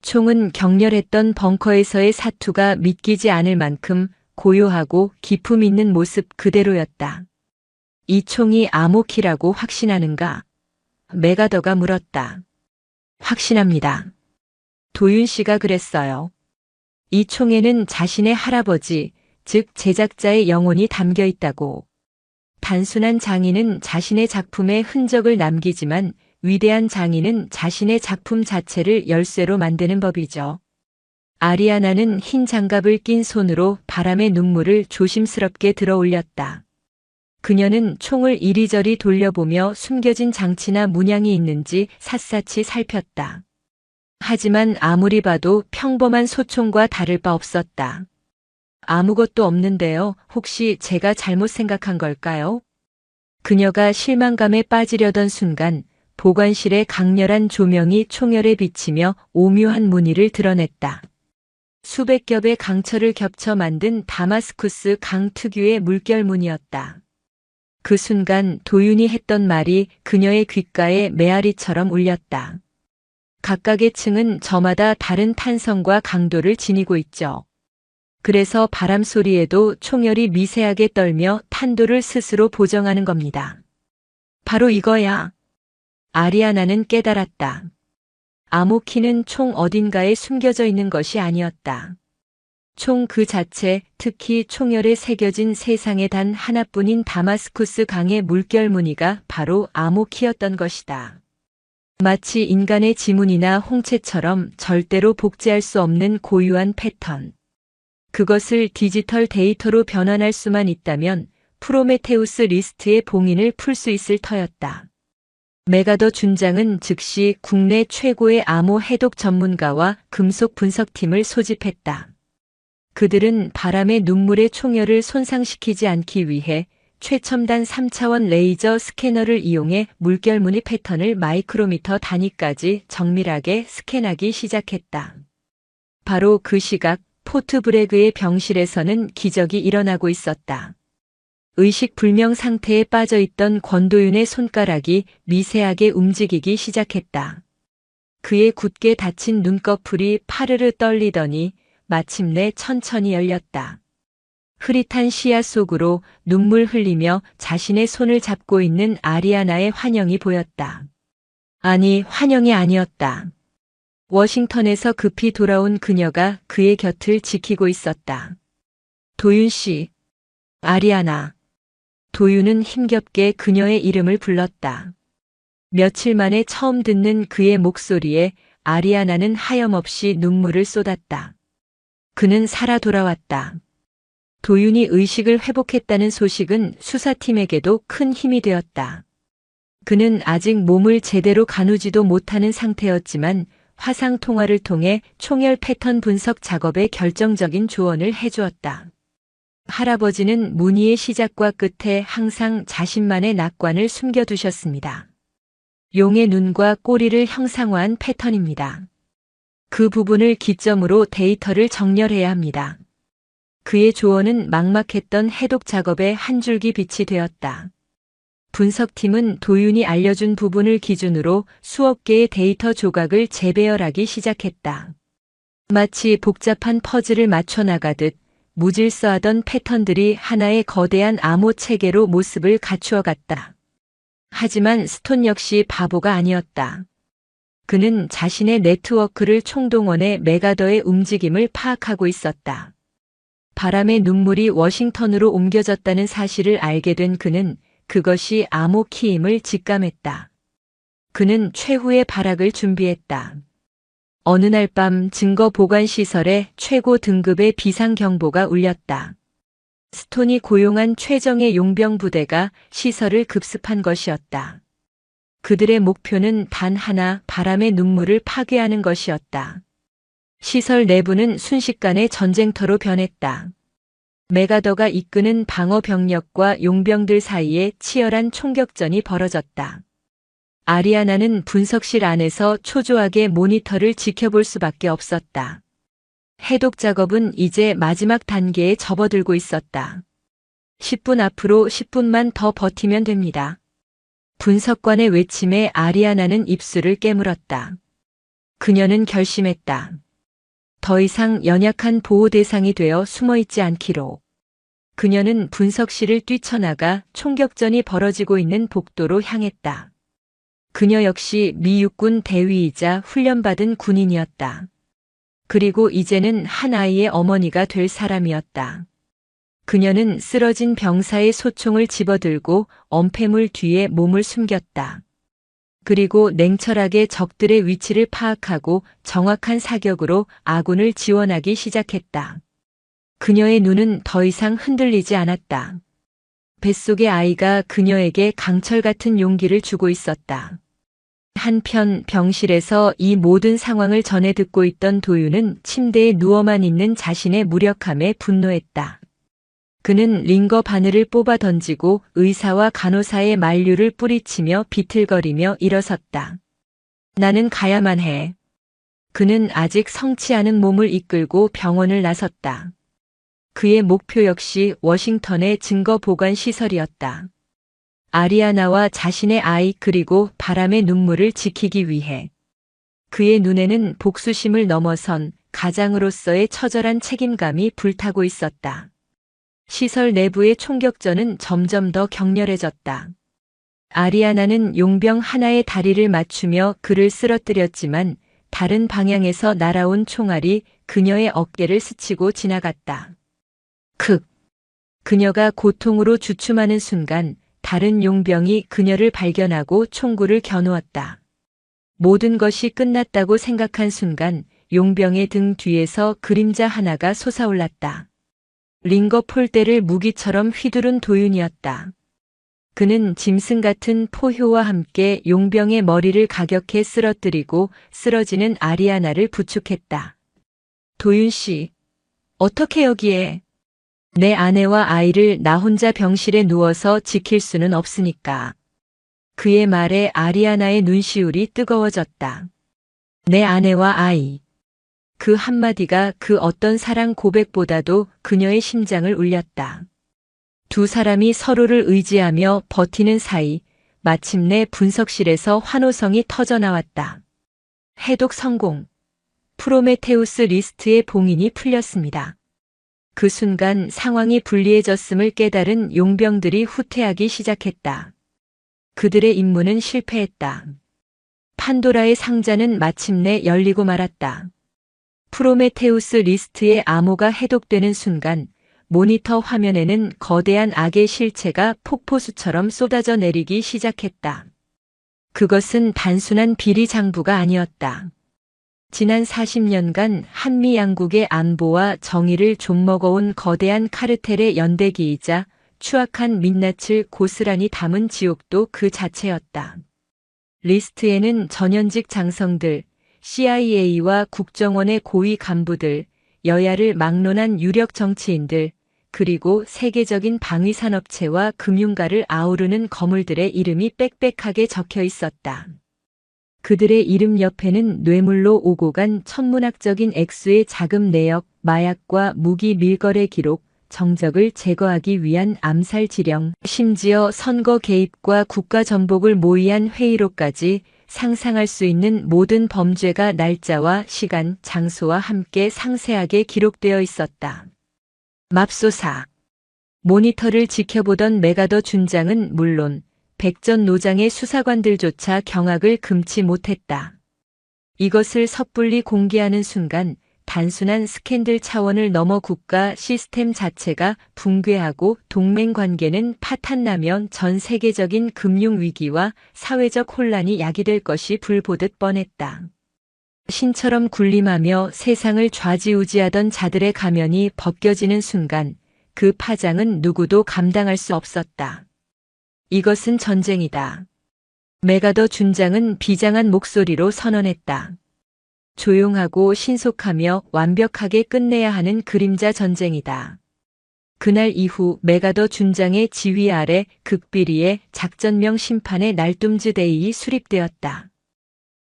총은 격렬했던 벙커에서의 사투가 믿기지 않을 만큼 고요하고 기품 있는 모습 그대로였다. 이 총이 암호키라고 확신하는가? 메가더가 물었다. 확신합니다. 도윤 씨가 그랬어요. 이 총에는 자신의 할아버지, 즉 제작자의 영혼이 담겨 있다고. 단순한 장인은 자신의 작품에 흔적을 남기지만 위대한 장인은 자신의 작품 자체를 열쇠로 만드는 법이죠. 아리아나는 흰 장갑을 낀 손으로 바람의 눈물을 조심스럽게 들어 올렸다. 그녀는 총을 이리저리 돌려보며 숨겨진 장치나 문양이 있는지 샅샅이 살폈다. 하지만 아무리 봐도 평범한 소총과 다를 바 없었다. 아무것도 없는데요. 혹시 제가 잘못 생각한 걸까요? 그녀가 실망감에 빠지려던 순간 보관실의 강렬한 조명이 총열에 비치며 오묘한 무늬를 드러냈다. 수백 겹의 강철을 겹쳐 만든 다마스쿠스 강 특유의 물결무늬였다. 그 순간 도윤이 했던 말이 그녀의 귓가에 메아리처럼 울렸다. 각각의 층은 저마다 다른 탄성과 강도를 지니고 있죠. 그래서 바람 소리에도 총열이 미세하게 떨며 탄도를 스스로 보정하는 겁니다. 바로 이거야. 아리아나는 깨달았다. 암호키는 총 어딘가에 숨겨져 있는 것이 아니었다. 총 그 자체, 특히 총열에 새겨진 세상에 단 하나뿐인 다마스쿠스 강의 물결 무늬가 바로 암호키였던 것이다. 마치 인간의 지문이나 홍채처럼 절대로 복제할 수 없는 고유한 패턴. 그것을 디지털 데이터로 변환할 수만 있다면 프로메테우스 리스트의 봉인을 풀 수 있을 터였다. 메가더 준장은 즉시 국내 최고의 암호 해독 전문가와 금속 분석팀을 소집했다. 그들은 바람의 눈물의 총열을 손상시키지 않기 위해 최첨단 3차원 레이저 스캐너를 이용해 물결무늬 패턴을 마이크로미터 단위까지 정밀하게 스캔하기 시작했다. 바로 그 시각 포트브레그의 병실에서는 기적이 일어나고 있었다. 의식불명 상태에 빠져있던 권도윤의 손가락이 미세하게 움직이기 시작했다. 그의 굳게 닫힌 눈꺼풀이 파르르 떨리더니 마침내 천천히 열렸다. 흐릿한 시야 속으로 눈물 흘리며 자신의 손을 잡고 있는 아리아나의 환영이 보였다. 아니, 환영이 아니었다. 워싱턴에서 급히 돌아온 그녀가 그의 곁을 지키고 있었다. 도윤 씨, 아리아나. 도윤은 힘겹게 그녀의 이름을 불렀다. 며칠 만에 처음 듣는 그의 목소리에 아리아나는 하염없이 눈물을 쏟았다. 그는 살아 돌아왔다. 도윤이 의식을 회복했다는 소식은 수사팀에게도 큰 힘이 되었다. 그는 아직 몸을 제대로 가누지도 못하는 상태였지만 화상 통화를 통해 총열 패턴 분석 작업에 결정적인 조언을 해주었다. 할아버지는 문의의 시작과 끝에 항상 자신만의 낙관을 숨겨두셨습니다. 용의 눈과 꼬리를 형상화한 패턴입니다. 그 부분을 기점으로 데이터를 정렬해야 합니다. 그의 조언은 막막했던 해독 작업의 한 줄기 빛이 되었다. 분석팀은 도윤이 알려준 부분을 기준으로 수억 개의 데이터 조각을 재배열하기 시작했다. 마치 복잡한 퍼즐을 맞춰 나가듯 무질서하던 패턴들이 하나의 거대한 암호 체계로 모습을 갖추어 갔다. 하지만 스톤 역시 바보가 아니었다. 그는 자신의 네트워크를 총동원해 메가더의 움직임을 파악하고 있었다. 바람의 눈물이 워싱턴으로 옮겨졌다는 사실을 알게 된 그는 그것이 암호 키임을 직감했다. 그는 최후의 발악을 준비했다. 어느 날 밤 증거 보관 시설에 최고 등급의 비상경보가 울렸다. 스톤이 고용한 최정예 용병 부대가 시설을 급습한 것이었다. 그들의 목표는 단 하나, 바람의 눈물을 파괴하는 것이었다. 시설 내부는 순식간에 전쟁터로 변했다. 메가더가 이끄는 방어 병력과 용병들 사이에 치열한 총격전이 벌어졌다. 아리아나는 분석실 안에서 초조하게 모니터를 지켜볼 수밖에 없었다. 해독 작업은 이제 마지막 단계에 접어들고 있었다. 10분 앞으로 10분만 더 버티면 됩니다. 분석관의 외침에 아리아나는 입술을 깨물었다. 그녀는 결심했다. 더 이상 연약한 보호 대상이 되어 숨어있지 않기로. 그녀는 분석실을 뛰쳐나가 총격전이 벌어지고 있는 복도로 향했다. 그녀 역시 미 육군 대위이자 훈련받은 군인이었다. 그리고 이제는 한 아이의 어머니가 될 사람이었다. 그녀는 쓰러진 병사의 소총을 집어들고 엄폐물 뒤에 몸을 숨겼다. 그리고 냉철하게 적들의 위치를 파악하고 정확한 사격으로 아군을 지원하기 시작했다. 그녀의 눈은 더 이상 흔들리지 않았다. 뱃속의 아이가 그녀에게 강철 같은 용기를 주고 있었다. 한편 병실에서 이 모든 상황을 전해 듣고 있던 도윤은 침대에 누워만 있는 자신의 무력함에 분노했다. 그는 링거 바늘을 뽑아 던지고 의사와 간호사의 만류를 뿌리치며 비틀거리며 일어섰다. 나는 가야만 해. 그는 아직 성치 않은 몸을 이끌고 병원을 나섰다. 그의 목표 역시 워싱턴의 증거 보관 시설이었다. 아리아나와 자신의 아이 그리고 바람의 눈물을 지키기 위해. 그의 눈에는 복수심을 넘어선 가장으로서의 처절한 책임감이 불타고 있었다. 시설 내부의 총격전은 점점 더 격렬해졌다. 아리아나는 용병 하나의 다리를 맞추며 그를 쓰러뜨렸지만 다른 방향에서 날아온 총알이 그녀의 어깨를 스치고 지나갔다. 그녀가 고통으로 주춤하는 순간 다른 용병이 그녀를 발견하고 총구를 겨누었다. 모든 것이 끝났다고 생각한 순간 용병의 등 뒤에서 그림자 하나가 솟아올랐다. 링거 폴대를 무기처럼 휘두른 도윤이었다. 그는 짐승 같은 포효와 함께 용병의 머리를 가격해 쓰러뜨리고 쓰러지는 아리아나를 부축했다. 도윤 씨, 어떻게 여기에? 내 아내와 아이를 나 혼자 병실에 누워서 지킬 수는 없으니까. 그의 말에 아리아나의 눈시울이 뜨거워졌다. 내 아내와 아이. 그 한마디가 그 어떤 사랑 고백보다도 그녀의 심장을 울렸다. 두 사람이 서로를 의지하며 버티는 사이 마침내 분석실에서 환호성이 터져나왔다. 해독 성공. 프로메테우스 리스트의 봉인이 풀렸습니다. 그 순간 상황이 불리해졌음을 깨달은 용병들이 후퇴하기 시작했다. 그들의 임무는 실패했다. 판도라의 상자는 마침내 열리고 말았다. 프로메테우스 리스트의 암호가 해독되는 순간 모니터 화면에는 거대한 악의 실체가 폭포수처럼 쏟아져 내리기 시작했다. 그것은 단순한 비리 장부가 아니었다. 지난 40년간 한미 양국의 안보와 정의를 좀먹어온 거대한 카르텔의 연대기이자 추악한 민낯을 고스란히 담은 지옥도 그 자체였다. 리스트에는 전현직 장성들, CIA와 국정원의 고위 간부들, 여야를 막론한 유력 정치인들, 그리고 세계적인 방위산업체와 금융가를 아우르는 거물들의 이름이 빽빽하게 적혀 있었다. 그들의 이름 옆에는 뇌물로 오고 간 천문학적인 액수의 자금 내역, 마약과 무기 밀거래 기록, 정적을 제거하기 위한 암살 지령, 심지어 선거 개입과 국가 전복을 모의한 회의록까지 상상할 수 있는 모든 범죄가 날짜와 시간, 장소와 함께 상세하게 기록되어 있었다. 맙소사. 모니터를 지켜보던 메가더 준장은 물론 백전노장의 수사관들조차 경악을 금치 못했다. 이것을 섣불리 공개하는 순간 단순한 스캔들 차원을 넘어 국가 시스템 자체가 붕괴하고 동맹 관계는 파탄나면 전 세계적인 금융 위기와 사회적 혼란이 야기될 것이 불보듯 뻔했다. 신처럼 군림하며 세상을 좌지우지하던 자들의 가면이 벗겨지는 순간 그 파장은 누구도 감당할 수 없었다. 이것은 전쟁이다. 메가더 준장은 비장한 목소리로 선언했다. 조용하고 신속하며 완벽하게 끝내야 하는 그림자 전쟁이다. 그날 이후 메가더 준장의 지휘 아래 극비리의 작전명 심판의 날둠즈데이이 수립되었다.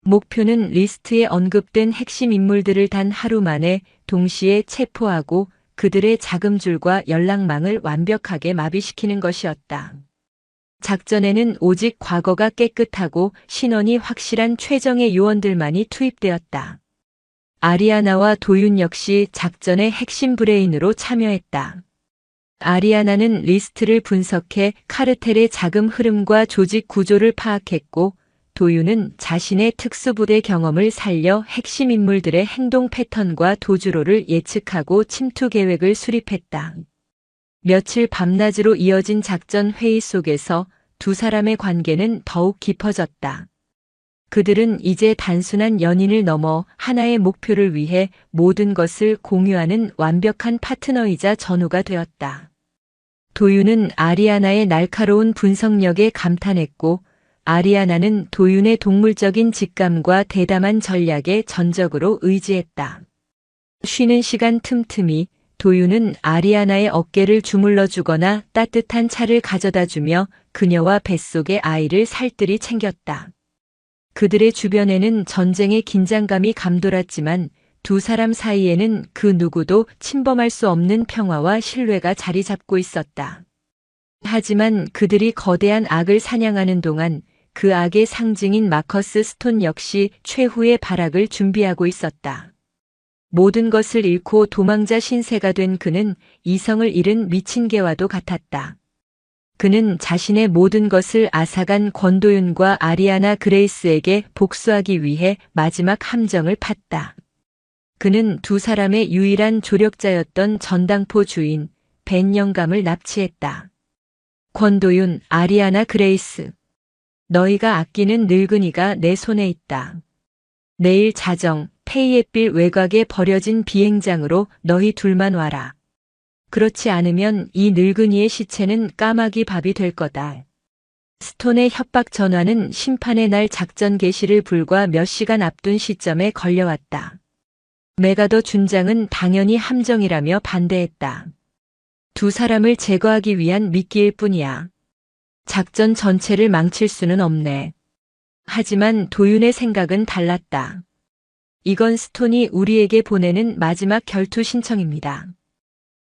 목표는 리스트에 언급된 핵심 인물들을 단 하루 만에 동시에 체포하고 그들의 자금줄과 연락망을 완벽하게 마비시키는 것이었다. 작전에는 오직 과거가 깨끗하고 신원이 확실한 최정예 요원들만이 투입되었다. 아리아나와 도윤 역시 작전의 핵심 브레인으로 참여했다. 아리아나는 리스트를 분석해 카르텔의 자금 흐름과 조직 구조를 파악했고, 도윤은 자신의 특수부대 경험을 살려 핵심 인물들의 행동 패턴과 도주로를 예측하고 침투 계획을 수립했다. 며칠 밤낮으로 이어진 작전 회의 속에서 두 사람의 관계는 더욱 깊어졌다. 그들은 이제 단순한 연인을 넘어 하나의 목표를 위해 모든 것을 공유하는 완벽한 파트너이자 전우가 되었다. 도윤은 아리아나의 날카로운 분석력에 감탄했고, 아리아나는 도윤의 동물적인 직감과 대담한 전략에 전적으로 의지했다. 쉬는 시간 틈틈이 도윤은 아리아나의 어깨를 주물러 주거나 따뜻한 차를 가져다 주며 그녀와 뱃속의 아이를 살뜰히 챙겼다. 그들의 주변에는 전쟁의 긴장감이 감돌았지만 두 사람 사이에는 그 누구도 침범할 수 없는 평화와 신뢰가 자리 잡고 있었다. 하지만 그들이 거대한 악을 사냥하는 동안 그 악의 상징인 마커스 스톤 역시 최후의 발악을 준비하고 있었다. 모든 것을 잃고 도망자 신세가 된 그는 이성을 잃은 미친 개와도 같았다. 그는 자신의 모든 것을 앗아간 권도윤과 아리아나 그레이스에게 복수하기 위해 마지막 함정을 팠다. 그는 두 사람의 유일한 조력자였던 전당포 주인 벤 영감을 납치했다. 권도윤, 아리아나 그레이스. 너희가 아끼는 늙은이가 내 손에 있다. 내일 자정 페이앳빌 외곽에 버려진 비행장으로 너희 둘만 와라. 그렇지 않으면 이 늙은이의 시체는 까마귀 밥이 될 거다. 스톤의 협박 전화는 심판의 날 작전 개시를 불과 몇 시간 앞둔 시점에 걸려왔다. 메가더 준장은 당연히 함정이라며 반대했다. 두 사람을 제거하기 위한 미끼일 뿐이야. 작전 전체를 망칠 수는 없네. 하지만 도윤의 생각은 달랐다. 이건 스톤이 우리에게 보내는 마지막 결투 신청입니다.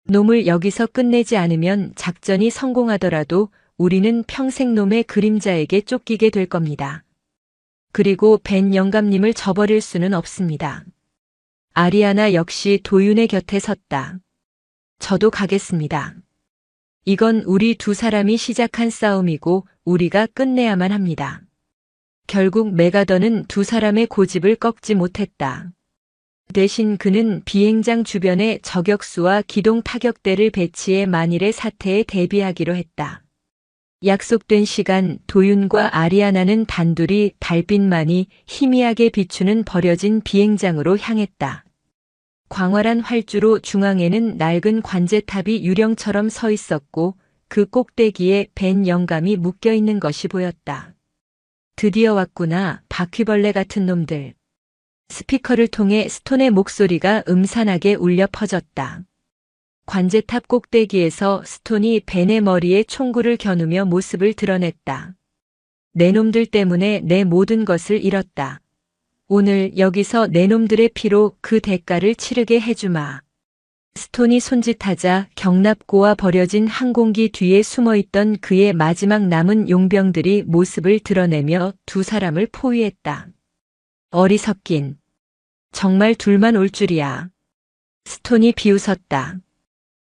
놈을 여기서 끝내지 않으면 작전이 성공하더라도 우리는 평생 놈의 그림자에게 쫓기게 될 겁니다. 그리고 벤 영감님을 저버릴 수는 없습니다. 아리아나 역시 도윤의 곁에 섰다. 저도 가겠습니다. 이건 우리 두 사람이 시작한 싸움이고 우리가 끝내야만 합니다. 결국 메가더는 두 사람의 고집을 꺾지 못했다. 대신 그는 비행장 주변에 저격수와 기동 타격대를 배치해 만일의 사태에 대비하기로 했다. 약속된 시간 도윤과 아리아나는 단둘이 달빛만이 희미하게 비추는 버려진 비행장으로 향했다. 광활한 활주로 중앙에는 낡은 관제탑이 유령처럼 서 있었고 그 꼭대기에 벤 영감이 묶여 있는 것이 보였다. 드디어 왔구나, 바퀴벌레 같은 놈들. 스피커를 통해 스톤의 목소리가 음산하게 울려 퍼졌다. 관제탑 꼭대기에서 스톤이 벤의 머리에 총구를 겨누며 모습을 드러냈다. 내 놈들 때문에 내 모든 것을 잃었다. 오늘 여기서 내 놈들의 피로 그 대가를 치르게 해주마. 스톤이 손짓하자 경납고와 버려진 항공기 뒤에 숨어있던 그의 마지막 남은 용병들이 모습을 드러내며 두 사람을 포위했다. 어리석긴. 정말 둘만 올 줄이야. 스톤이 비웃었다.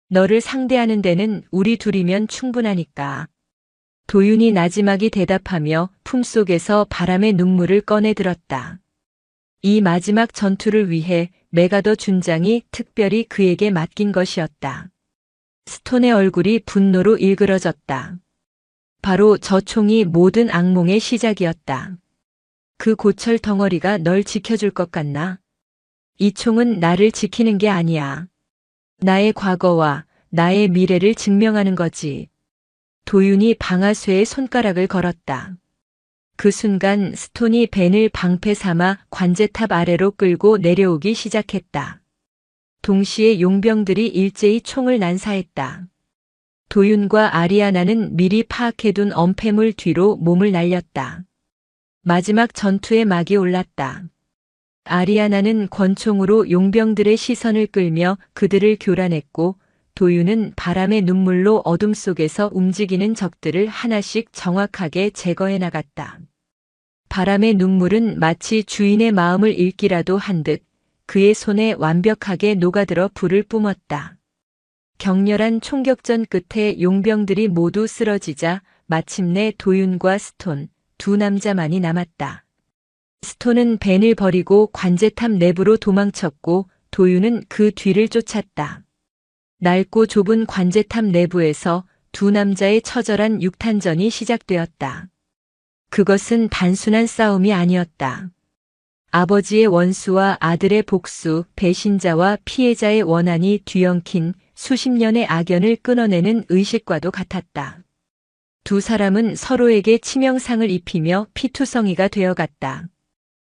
너를 상대하는 데는 우리 둘이면 충분하니까. 도윤이 나지막이 대답하며 품속에서 바람의 눈물을 꺼내 들었다. 이 마지막 전투를 위해 메가더 준장이 특별히 그에게 맡긴 것이었다. 스톤의 얼굴이 분노로 일그러졌다. 바로 저 총이 모든 악몽의 시작이었다. 그 고철 덩어리가 널 지켜줄 것 같나? 이 총은 나를 지키는 게 아니야. 나의 과거와 나의 미래를 증명하는 거지. 도윤이 방아쇠에 손가락을 걸었다. 그 순간 스톤이 벤을 방패 삼아 관제탑 아래로 끌고 내려오기 시작했다. 동시에 용병들이 일제히 총을 난사했다. 도윤과 아리아나는 미리 파악해둔 엄폐물 뒤로 몸을 날렸다. 마지막 전투의 막이 올랐다. 아리아나는 권총으로 용병들의 시선을 끌며 그들을 교란했고 도윤은 바람의 눈물로 어둠 속에서 움직이는 적들을 하나씩 정확하게 제거해 나갔다. 바람의 눈물은 마치 주인의 마음을 읽기라도 한 듯 그의 손에 완벽하게 녹아들어 불을 뿜었다. 격렬한 총격전 끝에 용병들이 모두 쓰러지자 마침내 도윤과 스톤, 두 남자만이 남았다. 스톤은 벤을 버리고 관제탑 내부로 도망쳤고 도윤은 그 뒤를 쫓았다. 낡고 좁은 관제탑 내부에서 두 남자의 처절한 육탄전이 시작되었다. 그것은 단순한 싸움이 아니었다. 아버지의 원수와 아들의 복수, 배신자와 피해자의 원한이 뒤엉킨 수십 년의 악연을 끊어내는 의식과도 같았다. 두 사람은 서로에게 치명상을 입히며 피투성이가 되어갔다.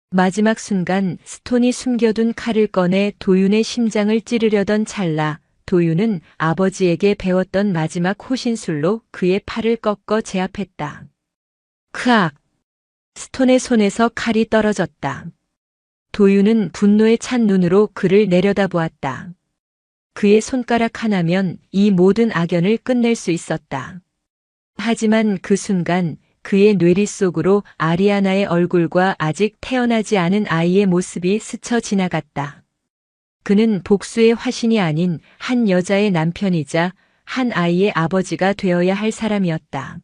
마지막 순간 스톤이 숨겨둔 칼을 꺼내 도윤의 심장을 찌르려던 찰나 도윤은 아버지에게 배웠던 마지막 호신술로 그의 팔을 꺾어 제압했다. 크악! 스톤의 손에서 칼이 떨어졌다. 도윤은 분노에 찬 눈으로 그를 내려다보았다. 그의 손가락 하나면 이 모든 악연을 끝낼 수 있었다. 하지만 그 순간 그의 뇌리 속으로 아리아나의 얼굴과 아직 태어나지 않은 아이의 모습이 스쳐 지나갔다. 그는 복수의 화신이 아닌 한 여자의 남편이자 한 아이의 아버지가 되어야 할 사람이었다.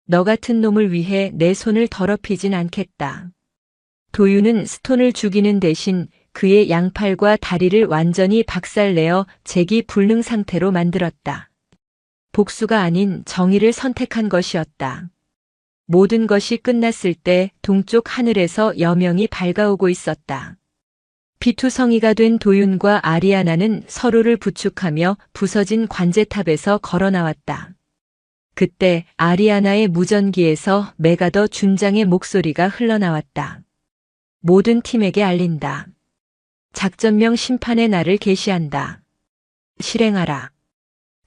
너 같은 놈을 위해 내 손을 더럽히진 않겠다. 도윤은 스톤을 죽이는 대신 그의 양팔과 다리를 완전히 박살내어 재기 불능 상태로 만들었다. 복수가 아닌 정의를 선택한 것이었다. 모든 것이 끝났을 때 동쪽 하늘에서 여명이 밝아오고 있었다. 피투성이가 된 도윤과 아리아나는 서로를 부축하며 부서진 관제탑에서 걸어 나왔다. 그때 아리아나의 무전기에서 메가더 준장의 목소리가 흘러나왔다. 모든 팀에게 알린다. 작전명 심판의 날을 계시한다. 실행하라.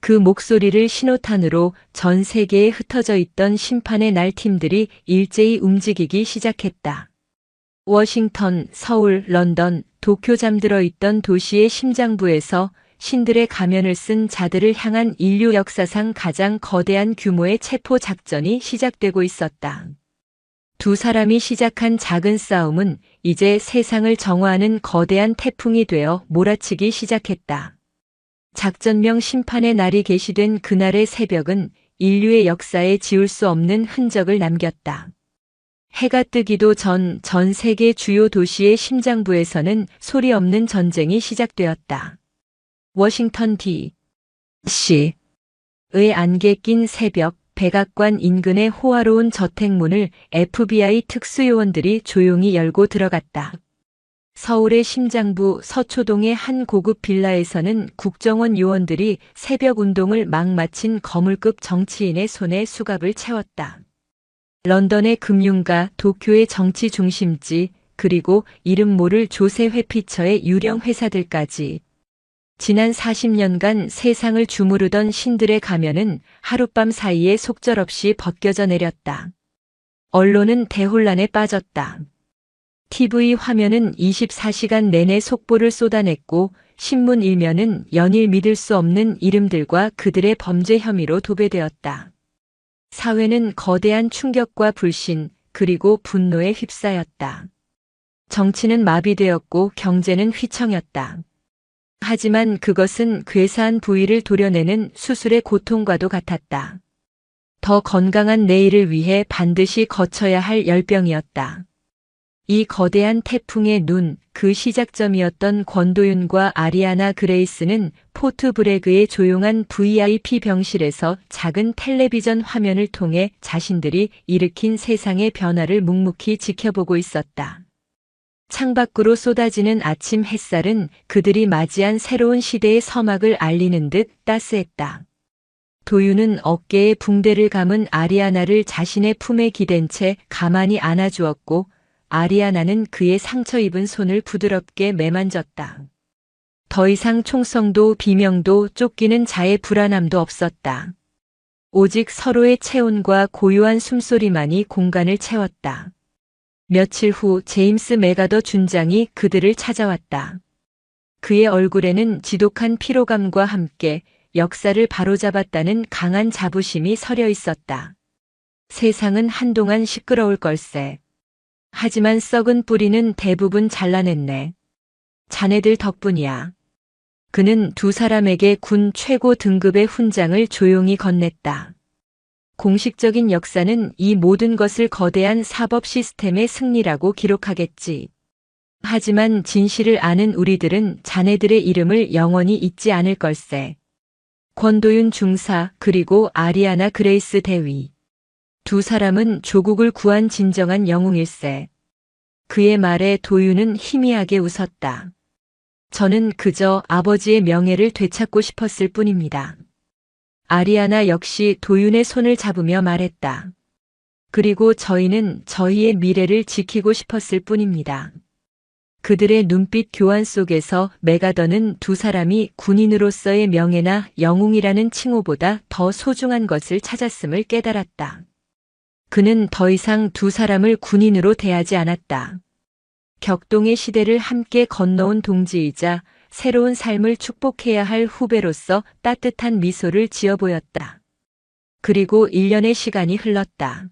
그 목소리를 신호탄으로 전 세계에 흩어져 있던 심판의 날 팀들이 일제히 움직이기 시작했다. 워싱턴, 서울, 런던, 도쿄 잠들어 있던 도시의 심장부에서 신들의 가면을 쓴 자들을 향한 인류 역사상 가장 거대한 규모의 체포 작전이 시작되고 있었다. 두 사람이 시작한 작은 싸움은 이제 세상을 정화하는 거대한 태풍이 되어 몰아치기 시작했다. 작전명 심판의 날이 계시된 그날의 새벽은 인류의 역사에 지울 수 없는 흔적을 남겼다. 해가 뜨기도 전 세계 주요 도시의 심장부에서는 소리 없는 전쟁이 시작되었다. 워싱턴 D.C.의 안개 낀 새벽, 백악관 인근의 호화로운 저택문을 FBI 특수요원들이 조용히 열고 들어갔다. 서울의 심장부 서초동의 한 고급 빌라에서는 국정원 요원들이 새벽 운동을 막 마친 거물급 정치인의 손에 수갑을 채웠다. 런던의 금융가, 도쿄의 정치 중심지, 그리고 이름 모를 조세 회피처의 유령 회사들까지. 지난 40년간 세상을 주무르던 신들의 가면은 하룻밤 사이에 속절없이 벗겨져 내렸다. 언론은 대혼란에 빠졌다. TV 화면은 24시간 내내 속보를 쏟아냈고 신문 일면은 연일 믿을 수 없는 이름들과 그들의 범죄 혐의로 도배되었다. 사회는 거대한 충격과 불신, 그리고 분노에 휩싸였다. 정치는 마비되었고 경제는 휘청였다. 하지만 그것은 괴사한 부위를 도려내는 수술의 고통과도 같았다. 더 건강한 내일을 위해 반드시 거쳐야 할 열병이었다. 이 거대한 태풍의 눈, 그 시작점이었던 권도윤과 아리아나 그레이스는 포트 브래그의 조용한 VIP 병실에서 작은 텔레비전 화면을 통해 자신들이 일으킨 세상의 변화를 묵묵히 지켜보고 있었다. 창밖으로 쏟아지는 아침 햇살은 그들이 맞이한 새로운 시대의 서막을 알리는 듯 따스했다. 도윤은 어깨에 붕대를 감은 아리아나를 자신의 품에 기댄 채 가만히 안아주었고 아리아나는 그의 상처 입은 손을 부드럽게 매만졌다. 더 이상 총성도 비명도 쫓기는 자의 불안함도 없었다. 오직 서로의 체온과 고요한 숨소리만이 공간을 채웠다. 며칠 후 제임스 메가더 준장이 그들을 찾아왔다. 그의 얼굴에는 지독한 피로감과 함께 역사를 바로잡았다는 강한 자부심이 서려 있었다. 세상은 한동안 시끄러울 걸세. 하지만 썩은 뿌리는 대부분 잘라냈네. 자네들 덕분이야. 그는 두 사람에게 군 최고 등급의 훈장을 조용히 건넸다. 공식적인 역사는 이 모든 것을 거대한 사법 시스템의 승리라고 기록하겠지. 하지만 진실을 아는 우리들은 자네들의 이름을 영원히 잊지 않을 걸세. 권도윤 중사 그리고 아리아나 그레이스 대위. 두 사람은 조국을 구한 진정한 영웅일세. 그의 말에 도윤은 희미하게 웃었다. 저는 그저 아버지의 명예를 되찾고 싶었을 뿐입니다. 아리아나 역시 도윤의 손을 잡으며 말했다. 그리고 저희는 저희의 미래를 지키고 싶었을 뿐입니다. 그들의 눈빛 교환 속에서 메가더는 두 사람이 군인으로서의 명예나 영웅이라는 칭호보다 더 소중한 것을 찾았음을 깨달았다. 그는 더 이상 두 사람을 군인으로 대하지 않았다. 격동의 시대를 함께 건너온 동지이자 새로운 삶을 축복해야 할 후배로서 따뜻한 미소를 지어 보였다. 그리고 1년의 시간이 흘렀다.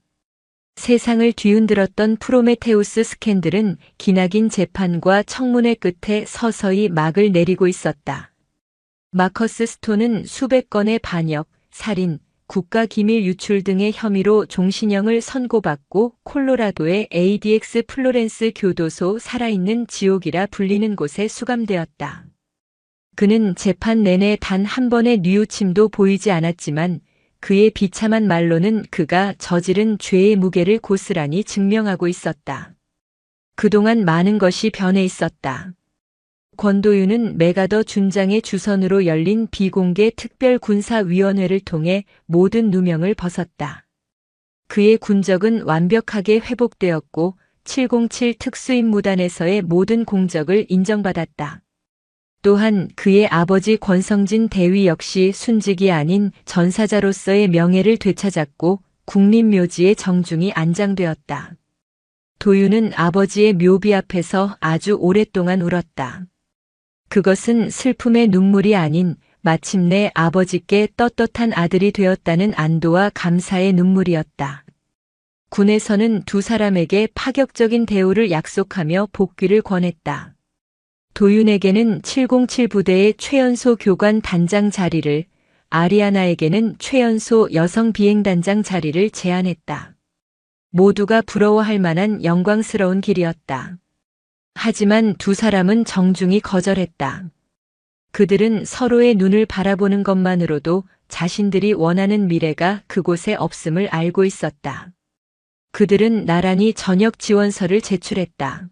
세상을 뒤흔들었던 프로메테우스 스캔들은 기나긴 재판과 청문회 끝에 서서히 막을 내리고 있었다. 마커스 스톤은 수백 건의 반역, 살인, 국가기밀 유출 등의 혐의로 종신형을 선고받고 콜로라도의 ADX 플로렌스 교도소 살아있는 지옥이라 불리는 곳에 수감되었다. 그는 재판 내내 단 한 번의 뉘우침도 보이지 않았지만 그의 비참한 말로는 그가 저지른 죄의 무게를 고스란히 증명하고 있었다. 그동안 많은 것이 변해 있었다. 권도윤은 메가더 준장의 주선으로 열린 비공개 특별군사위원회를 통해 모든 누명을 벗었다. 그의 군적은 완벽하게 회복되었고 707 특수임무단에서의 모든 공적을 인정받았다. 또한 그의 아버지 권성진 대위 역시 순직이 아닌 전사자로서의 명예를 되찾았고 국립묘지에 정중히 안장되었다. 도윤은 아버지의 묘비 앞에서 아주 오랫동안 울었다. 그것은 슬픔의 눈물이 아닌 마침내 아버지께 떳떳한 아들이 되었다는 안도와 감사의 눈물이었다. 군에서는 두 사람에게 파격적인 대우를 약속하며 복귀를 권했다. 도윤에게는 707 부대의 최연소 교관 단장 자리를, 아리아나에게는 최연소 여성 비행단장 자리를 제안했다. 모두가 부러워할 만한 영광스러운 길이었다. 하지만 두 사람은 정중히 거절했다. 그들은 서로의 눈을 바라보는 것만으로도 자신들이 원하는 미래가 그곳에 없음을 알고 있었다. 그들은 나란히 전역 지원서를 제출했다.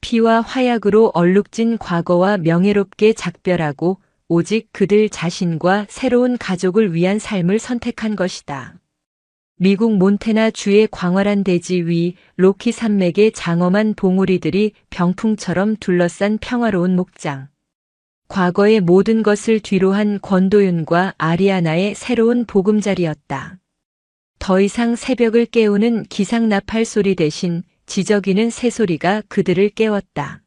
피와 화약으로 얼룩진 과거와 명예롭게 작별하고 오직 그들 자신과 새로운 가족을 위한 삶을 선택한 것이다. 미국 몬태나 주의 광활한 대지 위 로키 산맥의 장엄한 봉우리들이 병풍처럼 둘러싼 평화로운 목장. 과거의 모든 것을 뒤로한 권도윤과 아리아나의 새로운 보금자리였다. 더 이상 새벽을 깨우는 기상나팔 소리 대신 지저귀는 새소리가 그들을 깨웠다.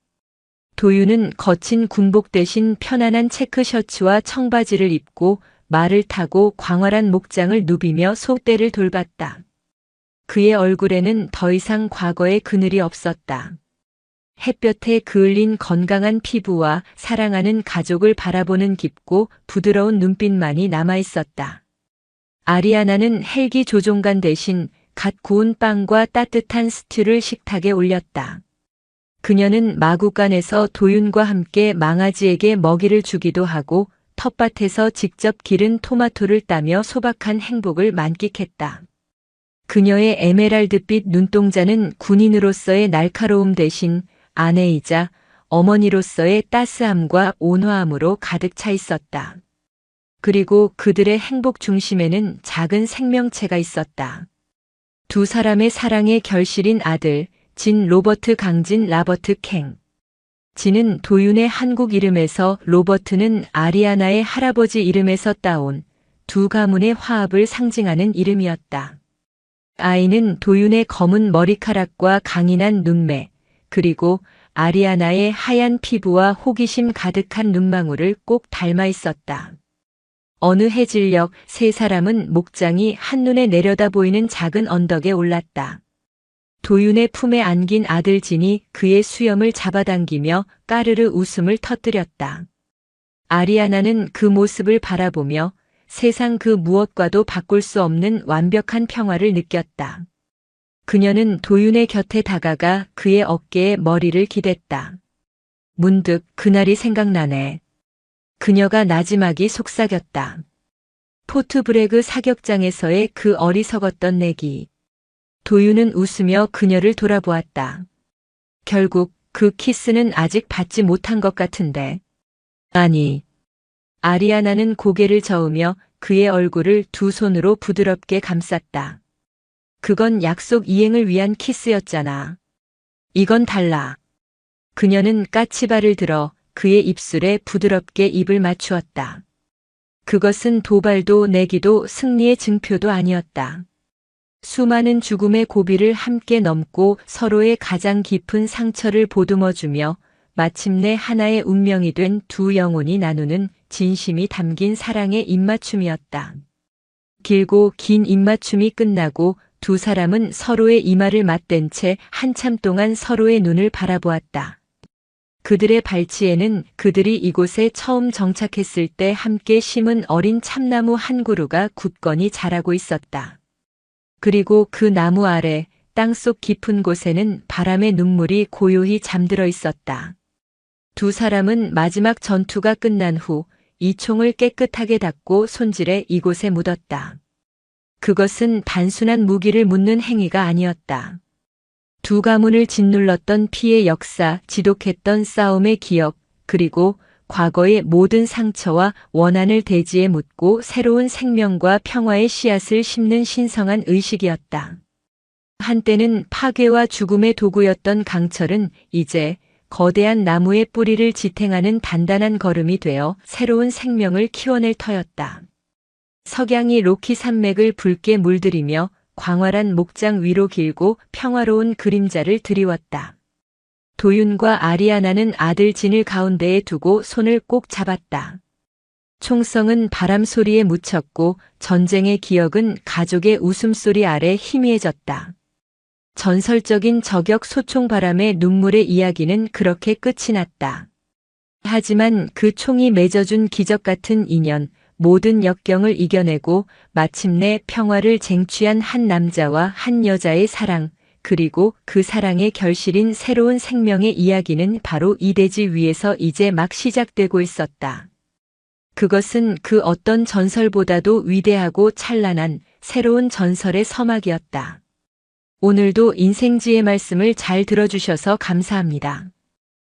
도윤은 거친 군복 대신 편안한 체크 셔츠와 청바지를 입고 말을 타고 광활한 목장을 누비며 소떼를 돌봤다. 그의 얼굴에는 더 이상 과거의 그늘이 없었다. 햇볕에 그을린 건강한 피부와 사랑하는 가족을 바라보는 깊고 부드러운 눈빛만이 남아있었다. 아리아나는 헬기 조종관 대신 갓 구운 빵과 따뜻한 스튜를 식탁에 올렸다. 그녀는 마구간에서 도윤과 함께 망아지에게 먹이를 주기도 하고 텃밭에서 직접 기른 토마토를 따며 소박한 행복을 만끽했다. 그녀의 에메랄드빛 눈동자는 군인으로서의 날카로움 대신 아내이자 어머니로서의 따스함과 온화함으로 가득 차 있었다. 그리고 그들의 행복 중심에는 작은 생명체가 있었다. 두 사람의 사랑의 결실인 아들, 진 로버트 강진 라버트 캥. 진은 도윤의 한국 이름에서, 로버트는 아리아나의 할아버지 이름에서 따온 두 가문의 화합을 상징하는 이름이었다. 아이는 도윤의 검은 머리카락과 강인한 눈매, 그리고 아리아나의 하얀 피부와 호기심 가득한 눈망울을 꼭 닮아 있었다. 어느 해질녘 세 사람은 목장이 한눈에 내려다 보이는 작은 언덕에 올랐다. 도윤의 품에 안긴 아들 진이 그의 수염을 잡아당기며 까르르 웃음을 터뜨렸다. 아리아나는 그 모습을 바라보며 세상 그 무엇과도 바꿀 수 없는 완벽한 평화를 느꼈다. 그녀는 도윤의 곁에 다가가 그의 어깨에 머리를 기댔다. 문득 그날이 생각나네. 그녀가 나지막이 속삭였다. 포트브레그 사격장에서의 그 어리석었던 내기. 도윤은 웃으며 그녀를 돌아보았다. 결국 그 키스는 아직 받지 못한 것 같은데. 아니. 아리아나는 고개를 저으며 그의 얼굴을 두 손으로 부드럽게 감쌌다. 그건 약속 이행을 위한 키스였잖아. 이건 달라. 그녀는 까치발을 들어 그의 입술에 부드럽게 입을 맞추었다. 그것은 도발도 내기도 승리의 증표도 아니었다. 수많은 죽음의 고비를 함께 넘고 서로의 가장 깊은 상처를 보듬어주며 마침내 하나의 운명이 된 두 영혼이 나누는 진심이 담긴 사랑의 입맞춤이었다. 길고 긴 입맞춤이 끝나고 두 사람은 서로의 이마를 맞댄 채 한참 동안 서로의 눈을 바라보았다. 그들의 발치에는 그들이 이곳에 처음 정착했을 때 함께 심은 어린 참나무 한 그루가 굳건히 자라고 있었다. 그리고 그 나무 아래 땅속 깊은 곳에는 바람의 눈물이 고요히 잠들어 있었다. 두 사람은 마지막 전투가 끝난 후 이 총을 깨끗하게 닦고 손질해 이곳에 묻었다. 그것은 단순한 무기를 묻는 행위가 아니었다. 두 가문을 짓눌렀던 피의 역사, 지독했던 싸움의 기억, 그리고 과거의 모든 상처와 원한을 대지에 묻고 새로운 생명과 평화의 씨앗을 심는 신성한 의식이었다. 한때는 파괴와 죽음의 도구였던 강철은 이제 거대한 나무의 뿌리를 지탱하는 단단한 걸음이 되어 새로운 생명을 키워낼 터였다. 석양이 로키 산맥을 붉게 물들이며 광활한 목장 위로 길고 평화로운 그림자를 드리웠다. 도윤과 아리아나는 아들 진을 가운데에 두고 손을 꼭 잡았다. 총성은 바람 소리에 묻혔고 전쟁의 기억은 가족의 웃음소리 아래 희미해졌다. 전설적인 저격 소총바람의 눈물의 이야기는 그렇게 끝이 났다. 하지만 그 총이 맺어준 기적 같은 인연, 모든 역경을 이겨내고 마침내 평화를 쟁취한 한 남자와 한 여자의 사랑, 그리고 그 사랑의 결실인 새로운 생명의 이야기는 바로 이 대지 위에서 이제 막 시작되고 있었다. 그것은 그 어떤 전설보다도 위대하고 찬란한 새로운 전설의 서막이었다. 오늘도 인생지의 말씀을 잘 들어주셔서 감사합니다.